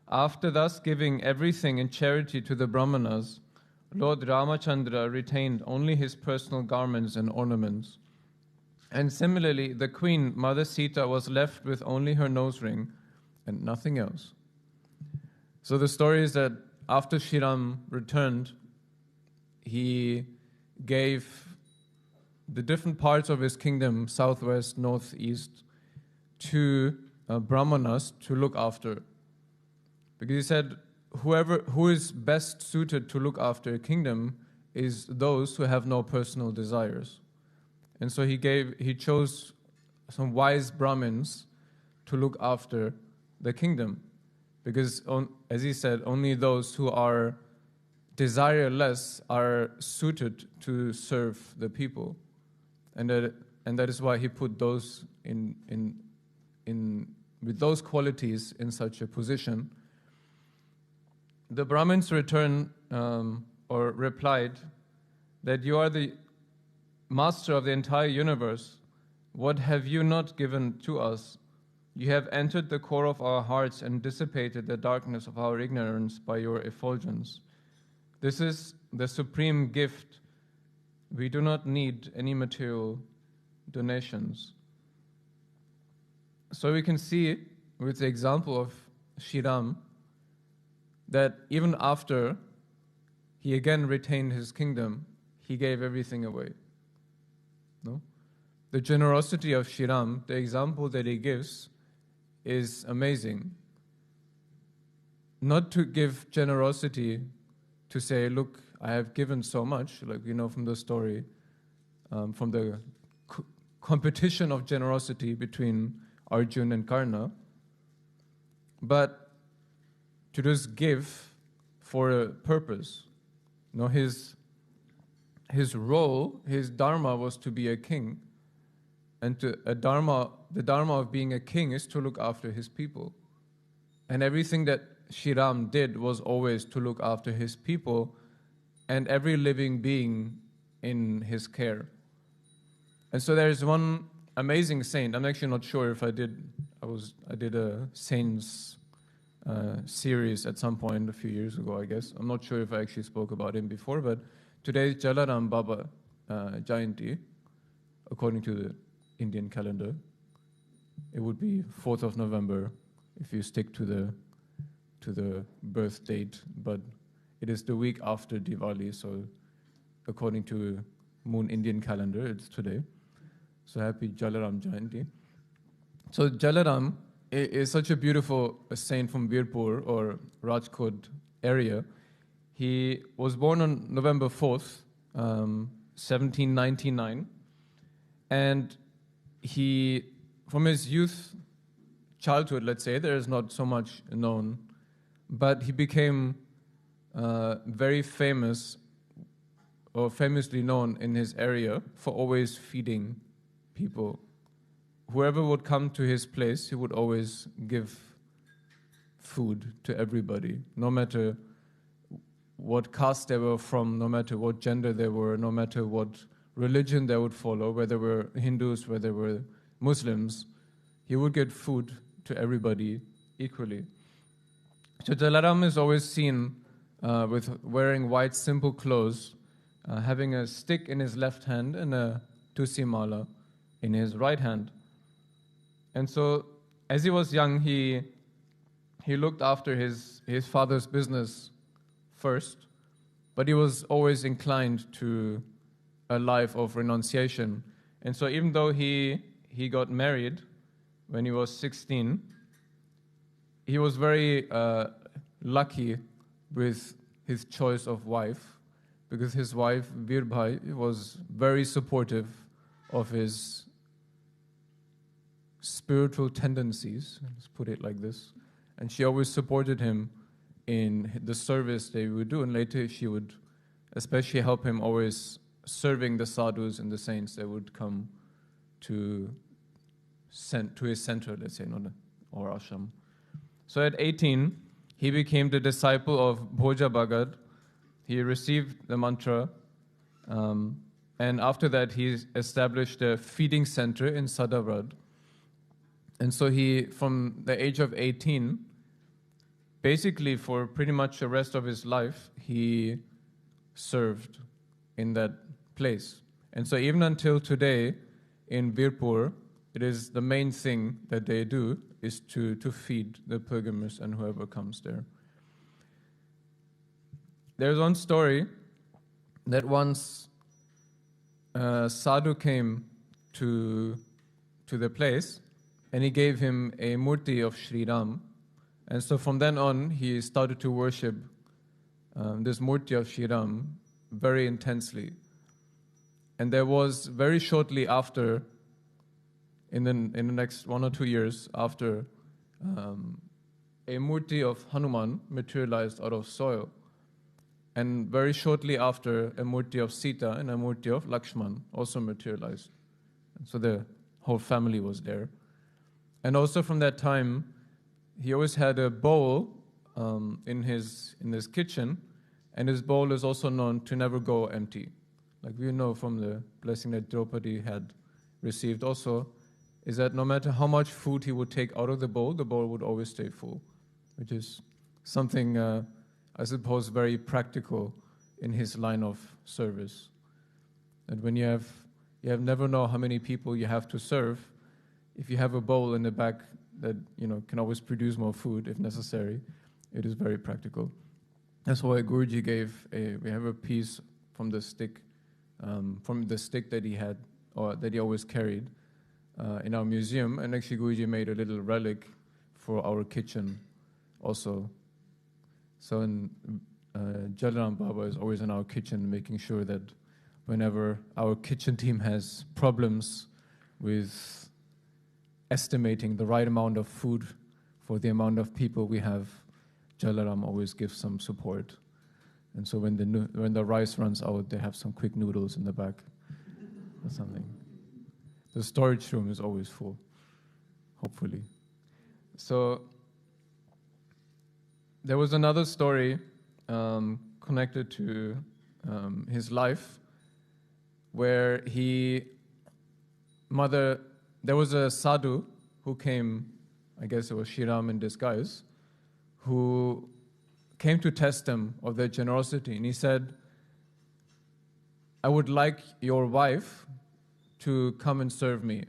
After thus giving everything in charity to the Brahmanas, Lord Ramachandra retained only his personal garments and ornaments. And similarly, the queen, Mother Sita, was left with only her nose ring and nothing else. So the story is that after Shri Ram returned, he gave the different parts of his kingdom, southwest, northeast, to brahmanas to look after. Because he said, who is best suited to look after a kingdom is those who have no personal desires. And so he chose some wise Brahmins to look after the kingdom. Because, as he said, only those who are desireless are suited to serve the people. And that is why he put those with those qualities in such a position. The Brahmins returned or replied that you are the master of the entire universe. What have you not given to us? You have entered the core of our hearts and dissipated the darkness of our ignorance by your effulgence. This is the supreme gift. We do not need any material donations. So we can see with the example of Sri Ram that even after he again retained his kingdom, he gave everything away. No? The generosity of Sri Ram, the example that he gives, is amazing. Not to give generosity to say, look, I have given so much, like we know from the story, from the competition of generosity between Arjun and Karna, but to just give for a purpose. No, his role, his dharma was to be a king, and the dharma of being a king is to look after his people. And everything that Sri Ram did was always to look after his people and every living being in his care. And so there is one amazing saint. I'm actually not sure if I did a saints series at some point a few years ago, I guess. I'm not sure if I actually spoke about him before, but today is Jalaram Baba Jayanti, according to the Indian calendar. It would be 4th of November if you stick to the birth date, but it is the week after Diwali, so according to Moon Indian calendar, it's today. So happy Jalaram Jayanti. So Jalaram is such a beautiful saint from Virpur or Rajkot area. He was born on November 4th, 1799, and he, from his childhood, let's say, there is not so much known, but he became very famous or famously known in his area for always feeding people. Whoever would come to his place, he would always give food to everybody, no matter what caste they were from, no matter what gender they were, no matter what religion they would follow, whether they were Hindus, whether they were Muslims. He would get food to everybody equally. So Jalaram is always seen with wearing white, simple clothes, having a stick in his left hand and a tusi mala in his right hand. And so, as he was young, he looked after his father's business first, but he was always inclined to a life of renunciation. And so even though he got married when he was 16, he was very lucky with his choice of wife, because his wife, Virbhai, was very supportive of his spiritual tendencies, let's put it like this. And she always supported him in the service they would do, and later she would especially help him always serving the sadhus and the saints that would come to his center, let's say, or ashram. So at 18, he became the disciple of Bhoja Bhagat. He received the mantra, and after that he established a feeding center in Sadavrad. And so he, from the age of 18, basically for pretty much the rest of his life, he served in that place. And so even until today in Virpur, it is the main thing that they do is to feed the pilgrims and whoever comes there. There's one story that once a sadhu came to the place, and he gave him a murti of Sri Ram. And so from then on, he started to worship this murti of Sri Ram very intensely. And there was very shortly after, in the next 1 or 2 years after, a murti of Hanuman materialized out of soil. And very shortly after, a murti of Sita and a murti of Lakshman also materialized. And so the whole family was there. And also from that time, he always had a bowl in his kitchen, and his bowl is also known to never go empty. Like we know from the blessing that Draupadi had received also, is that no matter how much food he would take out of the bowl would always stay full, which is something, I suppose, very practical in his line of service. And when you have never know how many people you have to serve, if you have a bowl in the back that can always produce more food if necessary, it is very practical. That's why Guruji we have a piece from the stick that he had, or that he always carried in our museum, and actually Guruji made a little relic for our kitchen also. So Jalaram Baba is always in our kitchen, making sure that whenever our kitchen team has problems with estimating the right amount of food for the amount of people we have, Jalaram always gives some support. And so when the rice runs out, they have some quick noodles in the back or something. The storage room is always full, hopefully. So there was another story connected to his life, where there was a sadhu who came, I guess it was Sri Ram in disguise, who came to test them of their generosity. And he said, I would like your wife to come and serve me.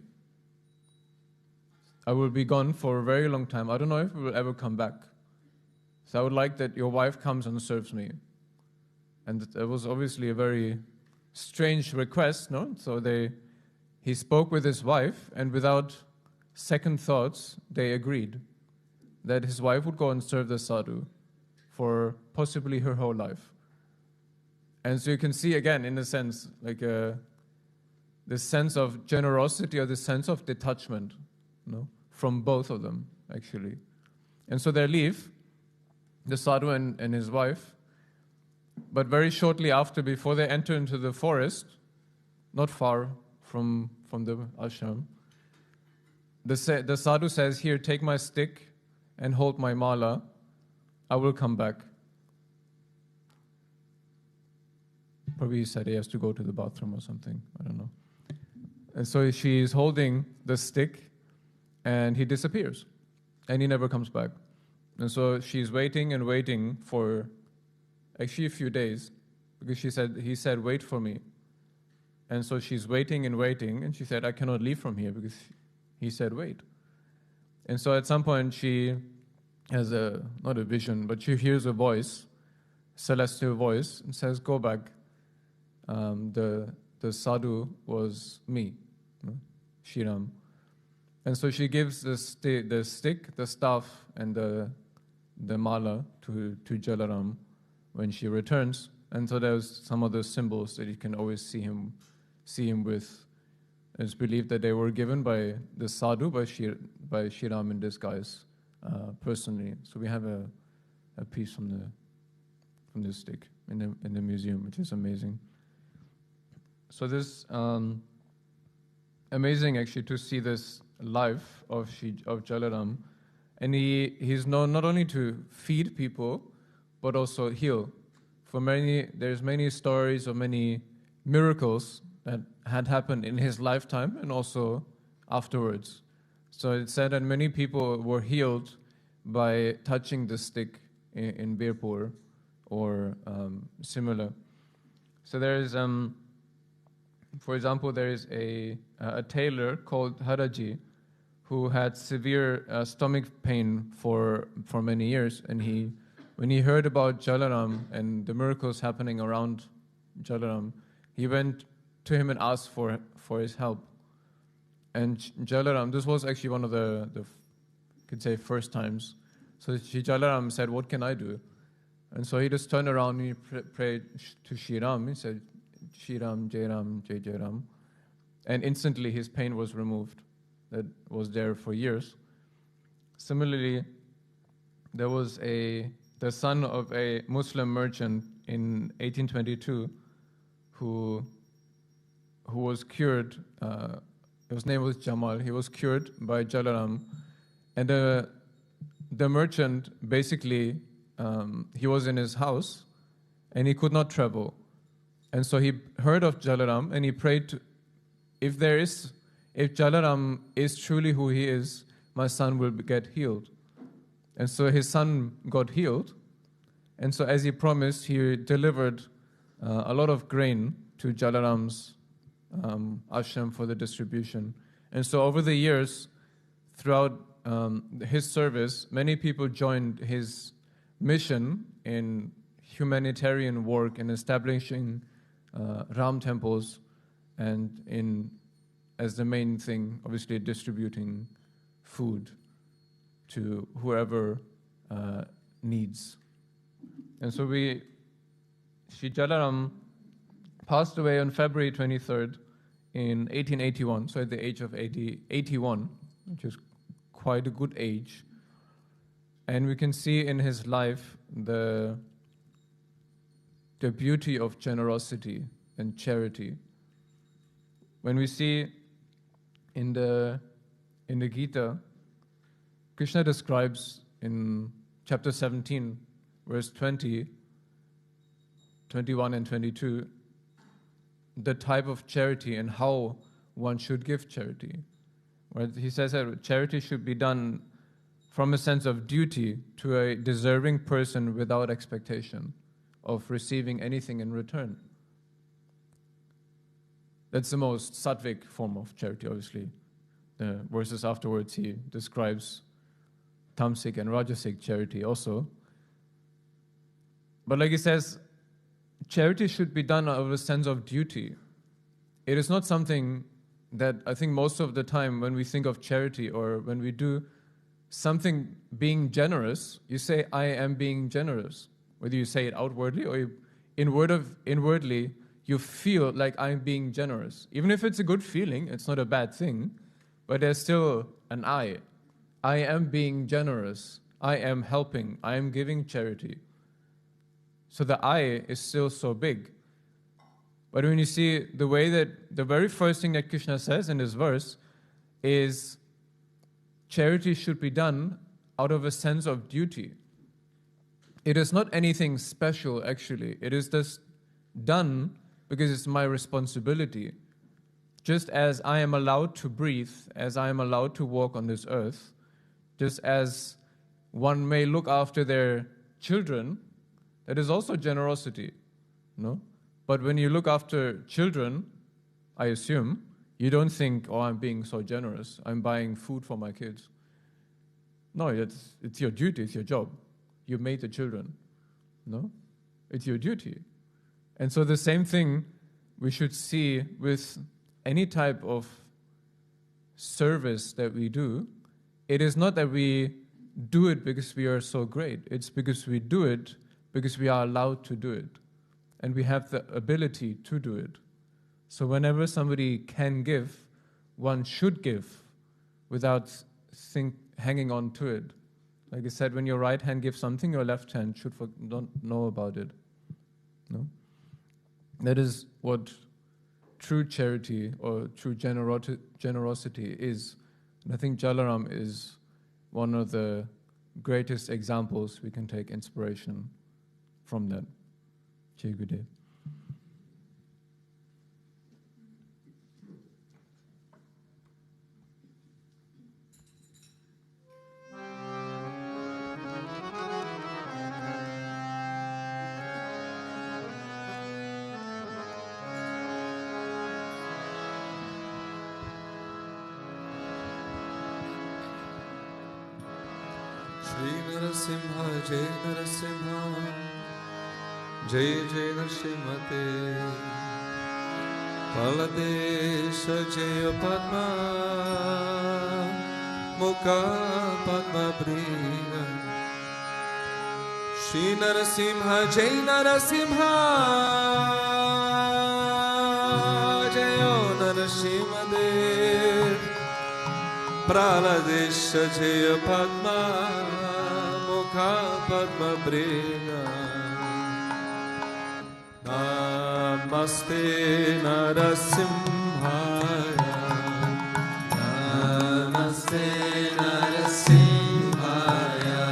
I will be gone for a very long time. I don't know if we will ever come back. So I would like that your wife comes and serves me. And that was obviously a very strange request, no? So he spoke with his wife, and without second thoughts, they agreed that his wife would go and serve the sadhu for possibly her whole life. And so you can see again, in a sense, like this sense of generosity or this sense of detachment, from both of them, actually. And so they leave, the sadhu and his wife, but very shortly after, before they enter into the forest, not far from the ashram, the sadhu says, here, take my stick and hold my mala, I will come back. Probably he said he has to go to the bathroom or something, I don't know. And so she is holding the stick, and he disappears, and he never comes back. And so she's waiting and waiting for actually a few days, because he said, wait for me. And so she's waiting and waiting, and she said, I cannot leave from here, because he said, wait. And so at some point she has not a vision, but she hears a voice, celestial voice, and says, go back. The sadhu was me, Sri Ram. And so she gives the stick, the staff, and the mala to Jalaram when she returns. And so there's some of those symbols that you can always see him with. It's believed that they were given by the sadhu, by Sri Ram in disguise, personally. So we have a piece from this stick in the museum, which is amazing. So this amazing actually to see this life of Jalaram, and he's known not only to feed people but also heal. There's many stories of many miracles that had happened in his lifetime and also afterwards. So it's said that many people were healed by touching the stick in Birpur or similar. So there is, for example, there is a tailor called Haraji who had severe stomach pain for many years, and when he heard about Jalaram and the miracles happening around Jalaram, he went to him and asked for his help. And Jalaram, this was actually one of the could say first times. So Jalaram said, "What can I do?" And so he just turned around and he prayed to Shri Ram. He said, "Shri Ram, Jai Ram, Jai Jai Ram." And instantly his pain was removed. That was there for years. Similarly, there was the son of a Muslim merchant in 1822 who was cured. His name was Jamal. He was cured by Jalaram. And the merchant, basically, he was in his house and he could not travel. And so he heard of Jalaram and he prayed, if Jalaram is truly who he is, my son will get healed. And so his son got healed. And so as he promised, he delivered a lot of grain to Jalaram's ashram for the distribution. And so over the years, throughout his service, many people joined his mission in humanitarian work in establishing Ram temples and as the main thing, obviously distributing food to whoever needs. And so Shri Jalaram passed away on February 23rd in 1881, so at the age of 81, which is quite a good age. And we can see in his life the beauty of generosity and charity. When we see in the Gita, Krishna describes in chapter 17, verse 20, 21 and 22, the type of charity and how one should give charity. Right? He says that charity should be done from a sense of duty to a deserving person without expectation of receiving anything in return. That's the most sattvic form of charity, obviously. The verses afterwards, he describes tamasic and rajasic charity also. But like he says, charity should be done out of a sense of duty. It is not something that I think most of the time when we think of charity or when we do something being generous, you say, I am being generous. Whether you say it outwardly or inwardly, you feel like I'm being generous. Even if it's a good feeling, it's not a bad thing, but there's still an I. I am being generous. I am helping. I am giving charity. So the I is still so big. But when you see the way that the very first thing that Krishna says in this verse is charity should be done out of a sense of duty. It is not anything special, actually. It is just done because it's my responsibility. Just as I am allowed to breathe, as I am allowed to walk on this earth, just as one may look after their children, that is also generosity, no? But when you look after children, I assume, you don't think, oh, I'm being so generous. I'm buying food for my kids. No, it's your duty, it's your job. You made the children, no? It's your duty. And so the same thing we should see with any type of service that we do. It is not that we do it because we are so great. It's because we do it because we are allowed to do it. And we have the ability to do it. So whenever somebody can give, one should give without hanging on to it. Like I said, when your right hand gives something, your left hand should don't know about it. No? That is what true charity or true generosity is. And I think Jalaram is one of the greatest examples we can take inspiration from that. Jai Gurudev. Shri Narasimha, Jai Narasimha, Jai Jai Narsimhate. Baladesha Jaya Padma Mukha Padma Priya Shri Narasimha Jai Narasimha Jaya Narasimha Dev Praladesha Jaya Padma Mukha Padma Priya Namaste Narasimhaya Namaste Narasimhaya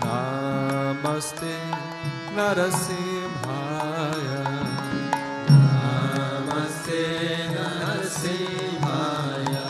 Namaste Narasimhaya Namaste Narasimhaya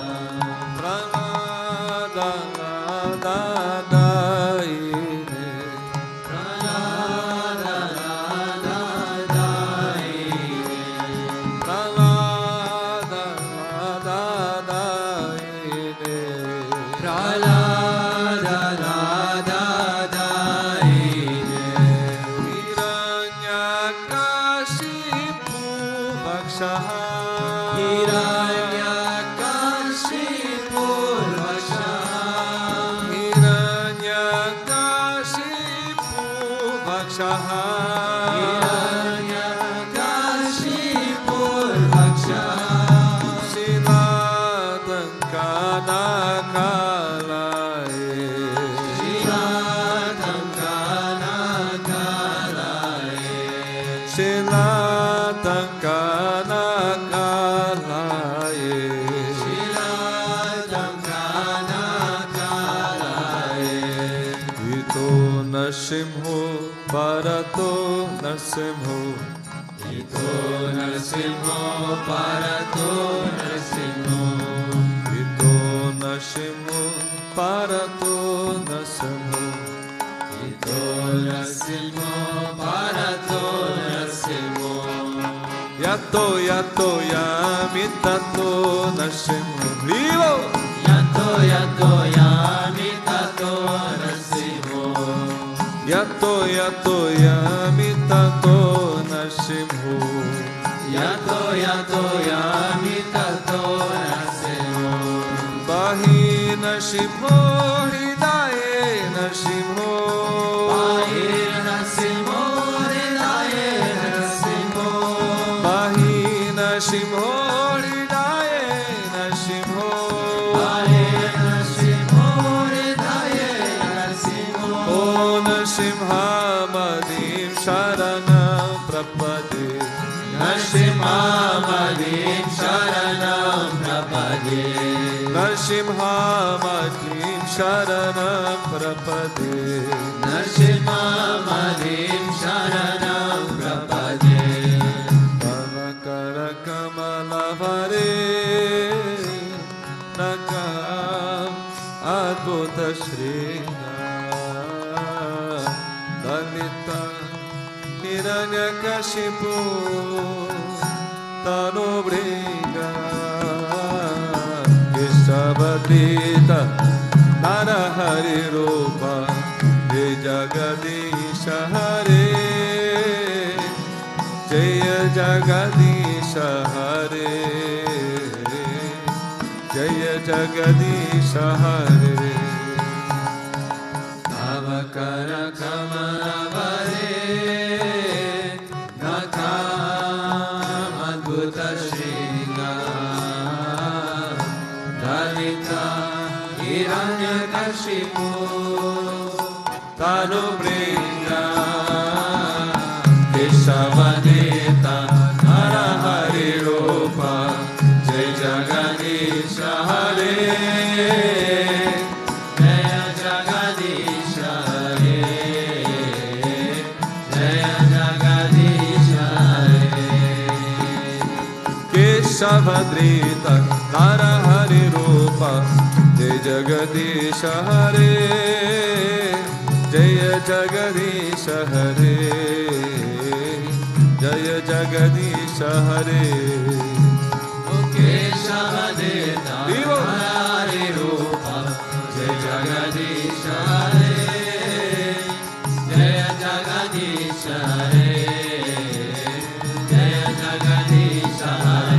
Narsimho Parato Narsimho Ito Narsimho Parato Narsimho Ito Narsimho Parato Narsimho Ito Narsimho Parato Narsimho Yato Yato Yamitato Narsimho Vivo Yato Yato Yamitato Narsimho Yato Yato Yamitato Narsimho Yato Yato Yamitato Narsimho Bahi Narsimho Hridaye Narsimho Bahi Narsimho Hridaye Narsimho Bahi Narsimho Hridaye Narsimho Bahi Narsimho Hridaye Narsimho O Narsimha Madim Sharanam Prapade Narsimha Madim Sharanam Prapade Narsimha Madim Sharanam Prapade Narsimha Madim Sharanam Prapade Parakara Kamalavare Nakam Adbhuta Shriya Dalita Hiranyakashipu Tanubriga Keshavadita Narahari Rupa Jai Jagadisha Hare Jaya Jagadisha Hare Jaya Jagadisha Hare Avakara Kamalavare Nakam Adbhuta Shriya Dalita Hiranyakashipu Tanubringa Keshavadita Narahari Rupa Jai Jagadisha Hare Jaya Jagadisha Hare Jaya Jagadisha Hare Keshavadrita Narahari Rupa Jai Jagadisha Hare Jaya Jagadisha Hare Jaya Jagadisha Hare Keshavadita Narahari Rupa Jai Jagadisha Hare Jaya Jagadisha Hare Jaya Jagadisha Hare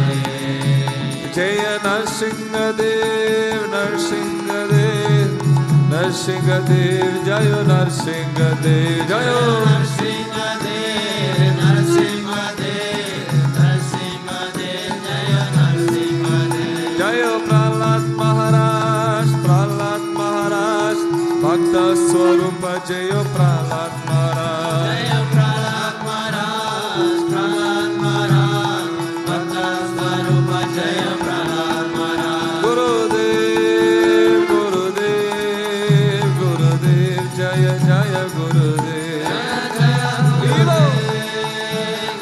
Narsingadev, Jayo Narsingadev, Jayo Narsingadev, Narsingadev, Narsingadev, Jayo Narsingadev. Jayo Prahlad Maharaj, Prahlad Maharaj, Bhakta Swarupa Jayo Prahlad Maharaj. Jayo Prahlad Maharaj, Prahlad Maharaj, Bhakta Swarupa Jayo Prahlad Maharaj. Gurudev, Gurudev, Gurudev, Jaya Jaya Gurudev. Jaya Jaya Gurudev,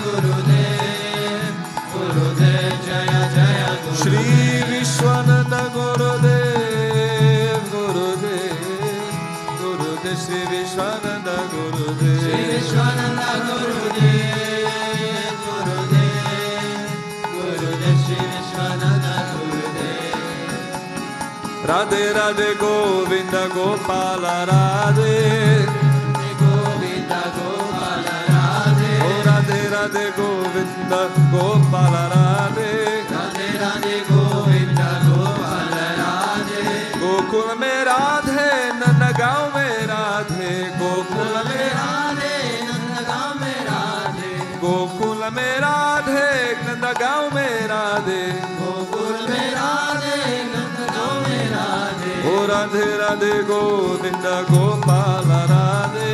Gurudev, Gurudev, Jaya Jaya Gurudev. Sri Vishwananda Gurudev, Gurudev, Gurudev, Sri Vishwananda Gurudev. Sri Vishwananda Gurudev, Gurudev, Gurudev, Sri Vishwananda Gurudev. Radhe Radhe Govinda Gopala Radhe. Govinda Gopala Radhe. Oh Radhe Radhe Govinda Gopala Radhe. Radhe Radhe Govinda Gopala Radhe. Gokul में राधे नंदगांव में राधे गोकुल में Radhe Nandagaon में राधे. गोकुल में राधे नंदगांव में राधे गोकुल में राधे, नंदगांव में राधे. ओ राधे राधे गोविंद गोपाल राधे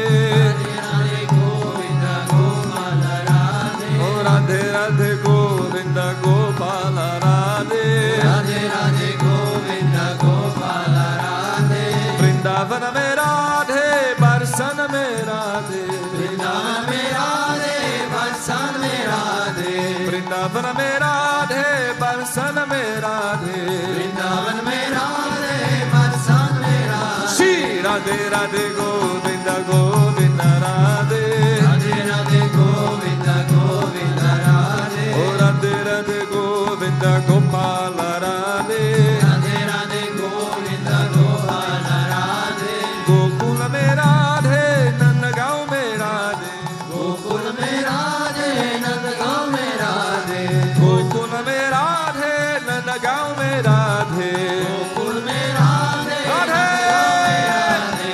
राधे गोविंदा गोपाल राधे. ओ राधे राधे गोविंद गोपाल राधे राधे राधे गोविंदा गोपाल राधे. वृंदावन में राधे बरसन में राधे वृंदावन में राधे, बरसान में राधे. वृंदावन में राधे बरसन में राधे वृंदावन में राधे, बरसान में राधे. श्री राधे राधे गोविंद गोविंद राधे राधे राधे गोविंदा गोविंदा राधे. ओ राधे राधे गोविंद गोपाल राधे राधे राधे गोविंदा गोपाल राधे. गोकुल में राधे नंदगांव में राधे गोकुल में राधे, नंदगांव में राधे. गोकुल में राधे नंदगांव में राधे गोकुल में राधे, राधे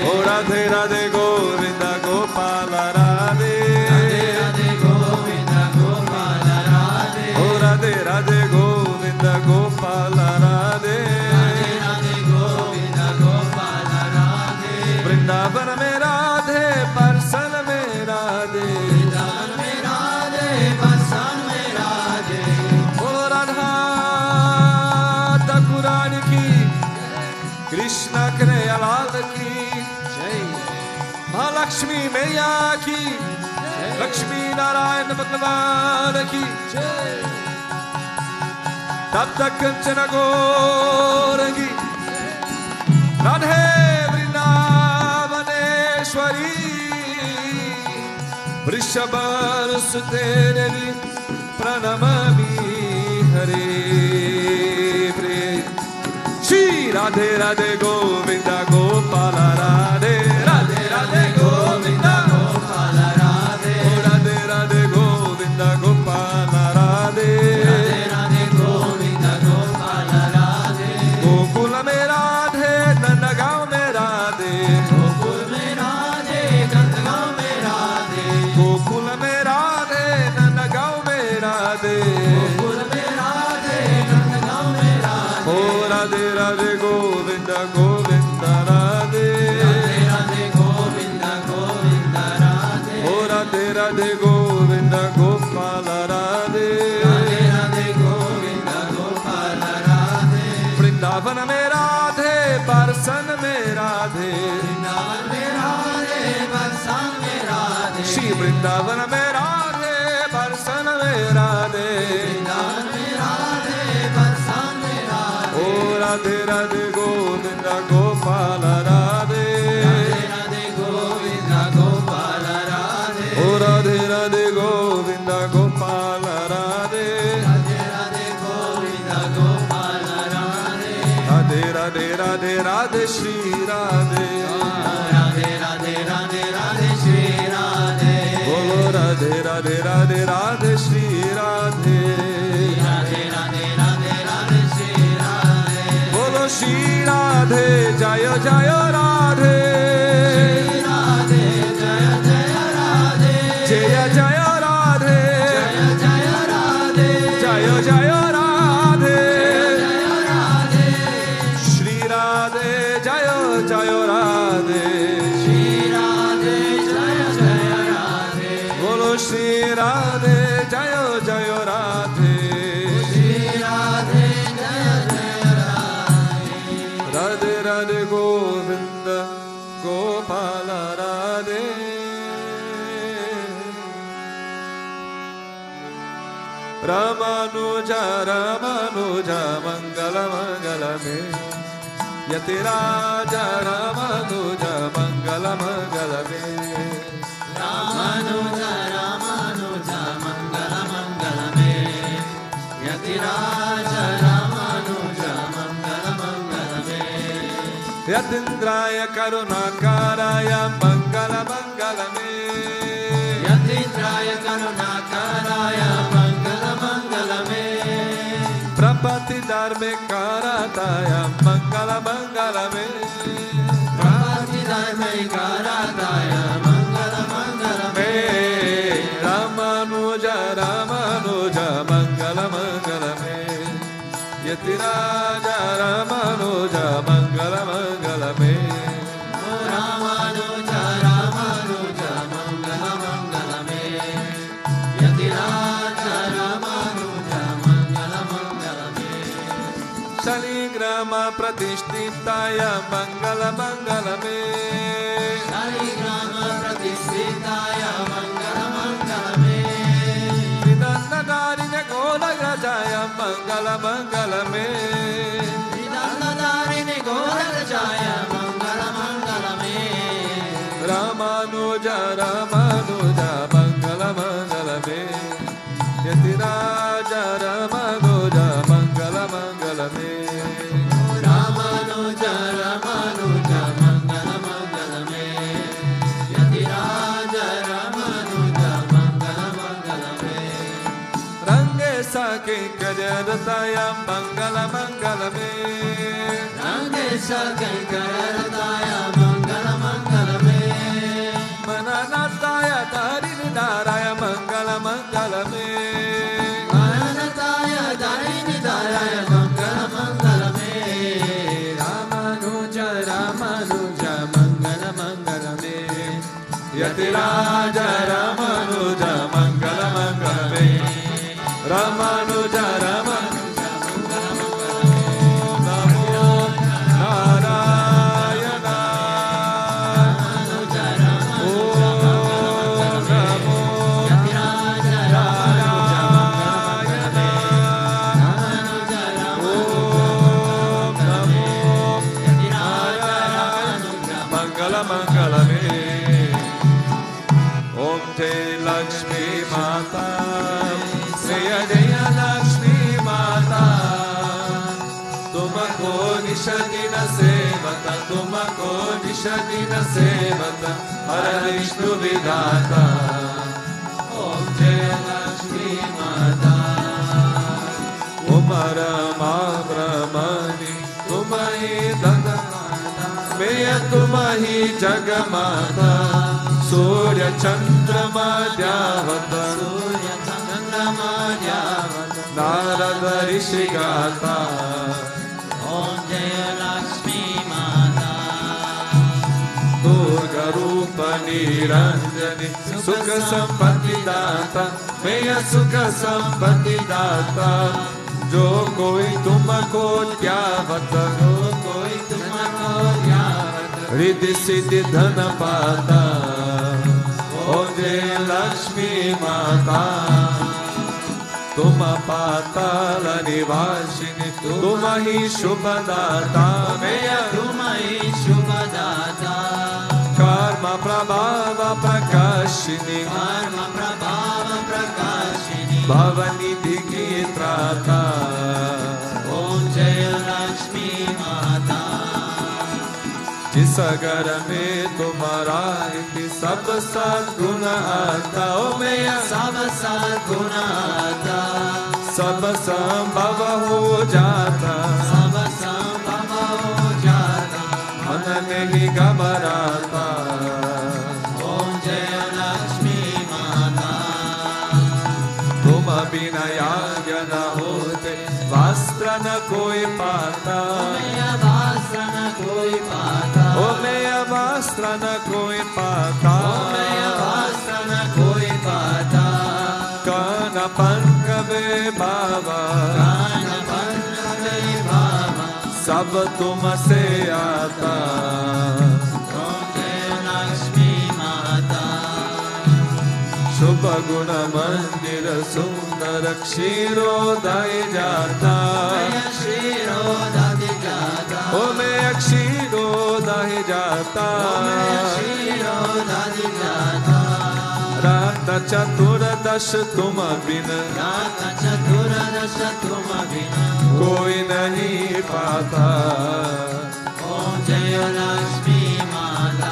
ओ राधे राधे गोविंद गोपाल राधे राधे राधे गोविंदा गोपाल राधे. ओ राधे राधे गोविंद गोपाल राधे राधे राधे गोविंदा गोपाल राधे. वृंदावन में राधे बरसन में राधे वृंदावन में राधे, बरसान में राधे. बोलो राधा ठाकुरानी की कृष्ण कन्हैयालाल की जय. महालक्ष्मी मैया की लक्ष्मी नारायण भगवान की तब तक कंचन गौरंगी राधे वृंदावनेश्वरी वृषभानुसुते देवी प्रणमामि हरे प्रिय श्री राधे राधे गोविंद गोपाल राधे राधे राधे गोविंद गोपाल राधे. ओ राधे राधे गोविंद गोपाल राधे राधे राधे गोविंदा गोपाल राधे. गोकुल में राधे नंदगांव में राधे गोकुल में राधे, नंदगांव में राधे. गोकुल में राधे नंदगांव में राधे गोकुल में राधे, नंदगांव में राधे. ओ राधे राधे गोविंद गोविंद राधे राधे राधे गोविंदा गोविंदा राधे. ओ राधे राधे गोविंद गोपाल राधे राधे राधे गोविंदा गोपाल राधे. वृंदावन में राधे बरसन में राधे वृंदावन में राधे, बरसान में राधे. श्री वृंदावन में राधे बरसन में राधे वृंदावन में राधे, बरसान में राधे. ओ राधे राधे गोविंद गोपाल राधे राधे राधे गोविंदा गोपाल राधे. ओ राधे राधे गोविंद गोपाल राधे राधे राधे गोविंदा गोपाल राधे. राधे राधे राधे राधे श्री राधे राधे राधे राधे राधे श्री राधे. बोलो राधे राधे राधे राधे श्री राधे राधे राधे राधे राधे श्री राधे. बोलो श्री राधे राधे जय जय राधे जय जय राधे जय जय राधे श्री राधे जय जय राधे बोलो श्री राधे जय जय राधे राधे राधे गोविंद गोपाल राधे रामानुजा रामानुजा मंगल मंगल में यतिराजा रामानुजा मंगल मंगल में रामानुजा रामानुजा मंगल मंगल में यतिराजा रामानुजा मंगल मंगल में यतीन्द्राय करुणाकाराय मंगल मंगल में यतीन्द्राय करुणाकाराय मंगल मंगल में प्रपति धार्मिकाराय मंगल मंगल में प्रपति धार्मिकाराय मंगल मंगल में रामानुजा रामानुजा मंगल मंगल में यतिराजा रामानुजा मंगल मंगल में रामानुजा रामानुजा मंगल मंगल में यतिराजा रामानुजा मंगल मंगल में शालिग्राम प्रतिष्ठिताय मंगल मंगल में शालिग्राम प्रतिष्ठिताय मंगल मंगल में विदन्नदारिणे गोलगजाय मंगल मंगल में विदन्नदारिणे गोलगजाय मंगल मंगल में रामानुजा रामानुजा मंगल मंगल में यतिराजा रामानुजा मंगल मंगल में रामानुजा रामानुजा मंगल मंगल में यतिराजा रामानुजा मंगल मंगल में रंगे साके कजरताय मंगल मंगल में रंगे साके कजरताय मंगल मंगल में मननताय तारिणी नाराय मंगल मंगल में मननताय तारिणी नाराय मंगल मंगल में रामानुजा रामानुजा मंगल मंगल में यतिराजा रामानुजा मंगल मंगल में रामानुजा रामानुजा मंगल मंगल नमो नारायण रामानुजा रामानुजा नमो यतिराजा रामानुजा रामानुजा रामानुजा नमो यतिराजा रामानुजा मंगल मंगल में ओम जय लक्ष्मी माता जय जय लक्ष्मी माता तुमको निश दिन सेवता तुमको निश दिन सेवता हर विष्णु विधाता ओम जय लक्ष्मी माता उमर मा ब्रह्मणि तुम ही धन मैं तुम ही जग माता सूर्य चंद्रमा द्यावत सूर्य चंद्रमा द्यावत नारद ऋषि गाता ओम जय लक्ष्मी माता दुर्गा रूप निरंजनी सुख संपत्ति दाता मैं सुख संपत्ति दाता जो कोई तुमको ध्यावत जो कोई तुमको ध्यावत रिद्धि सिद्धि धन पाता ओ जय लक्ष्मी माता तुम पाताल निवासिनी तुम ही शुभदाता मैं तुम ही शुभदाता कर्म प्रभाव प्रकाशिनी कर्म प्रभाव प्रकाशिनी भवनिधि की त्राता ओम जय लक्ष्मी माता जिस घर में तुम्हारा सब सद्गुण आता ओ मैं सब सद्गुण आता सब संभव हो जाता सब संभव हो जाता नहीं घबराता। ओम जय लक्ष्मी माता। तुम बिना याज्ञ न होते, वस्त्र न कोई पाता। वस्त्र न कोई पाता। ओ मैं वस्त्र न कोई पाता। वस्त्र न कोई पाता। कान पंकवे बाबा, कान पंकवे बाबा, सब तुमसे आता। ओम जय लक्ष्मी माता। शुभ गुण मंदिर सुंदर क्षीरोदय जाता। क्षीरोदय जाता। ओ मैं क्षीरोदय जाता। क्षीरोदय जाता। रात चतुर्दश तुम बिन, रात चतुर्दश तुम बिन, कोई नहीं पाता। ओम जय लक्ष्मी माता।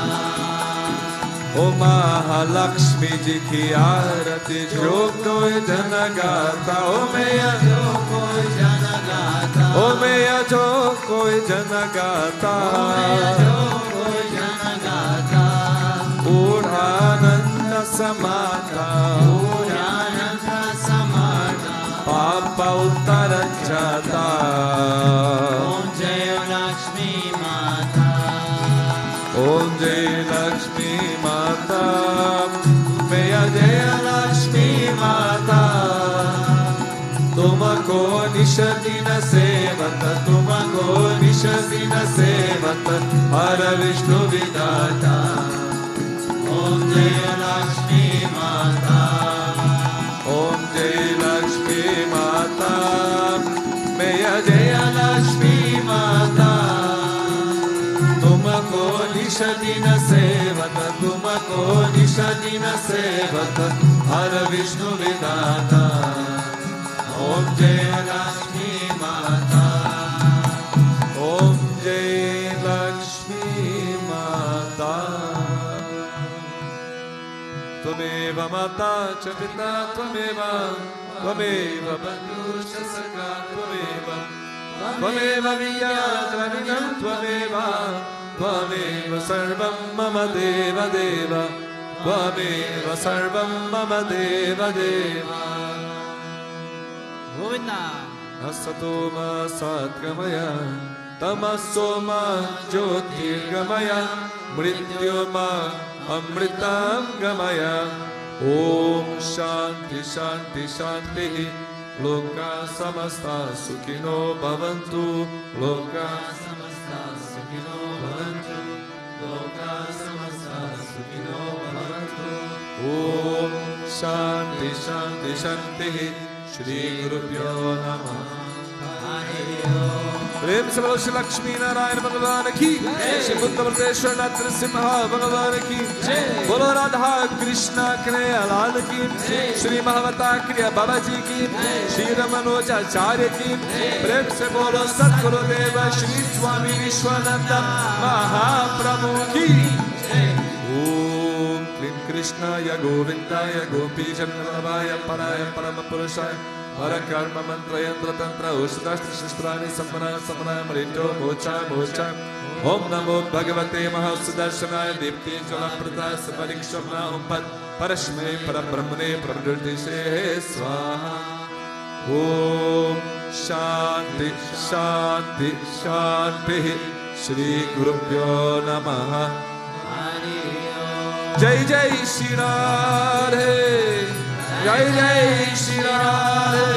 ओ महालक्ष्मी जी की आरती जो कोई जन गाता। ओ मैं जो कोई जन गाता। ओ मैं जो कोई जन गाता। जो कोई जन गाता। पूर्णानंद समाता। पूर्णानंद समाता। पाप उत्तर जाता। ओम जय लक्ष्मी माता। ओम जय लक्ष्मी माता। मैं जय लक्ष्मी माता। तुमको निश दिन सेवत, तुमको निश दिन सेवत, हर विष्णु विधाता। ओम जय लक्ष्मी माता। ओम जय लक्ष्मी माता। मैं जय लक्ष्मी माता। तुमको निश दिन सेवत, तुमको निश दिन सेवत, हर विष्णु विधाता। ओम जय लक्ष्मी माता। ओम जय लक्ष्मी माता। त्वमेव माता च पिता त्वमेव, त्वमेव बन्धुश्च सखा त्वमेव, त्वमेव विद्याद्रविणं त्वमेव, त्वमेव सर्वं मम देव देव, त्वमेव सर्वं मम देव देव। गोविंदा। असतो मा सद्गमय, तमसो मा ज्योतिर्गमय, मृत्योर्मा अमृतं गमय। ओम शांति शांति शांति। लोका समस्ता सुखिनो भवन्तु। लोका समस्ता सुखिनो भवन्तु। लोका समस्ता सुखिनो भवन्तु। ओम शांति शांति शांति। श्री गुरुभ्यो नमः। प्रेम से बोलो श्री लक्ष्मी नारायण भगवान की, श्री बुद्धवर्तेश्वरनाथ सिंह भगवान की, बोलो राधा कृष्णा कन्हैयालाल की, श्री महावता क्रिया बाबा जी की, श्री रमनोजाचार्य की। प्रेम से बोलो सद्गुरुदेव श्री स्वामी विश्वानंद महाप्रभु की। ओम क्लीं कृष्णाय गोविंदाय गोपीजनवल्लभाय पराय परम पुरुषाय परकर्म मंत्र यंत्र तंत्र औषधास्त्र शस्त्राणि संपन्ना संपन्ना मृत्यो मोचा मोचा। ओम नमो भगवते महासुदर्शनाय दीप्ति ज्वलप्रदाय सपरिक्षमना ओम पद परस्मै परब्रह्मणे प्रवृत्तिसे स्वाहा। ओम शांति शांति शांति। श्री गुरुभ्यो नमः। जय जय श्री राधे, जय जय श्री राधे,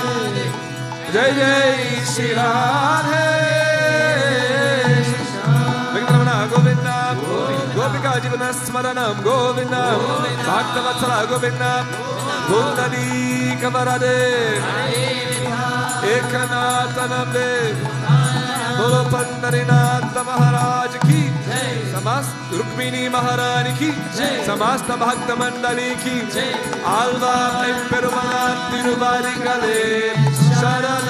जय जय श्री राधे। गोविंद गोपिका जीवन स्मरणम गोविंद, भक्तवत्सल गोविंद, पुंडरीकवरदे एकनाथ नंदे। बोलो पंडरीनाथ महाराज की, समस्त रुक्मिणी महारानी की, समस्त भक्त मंडली की। आल्वा पेरुमाल तिरुवारी गले शरण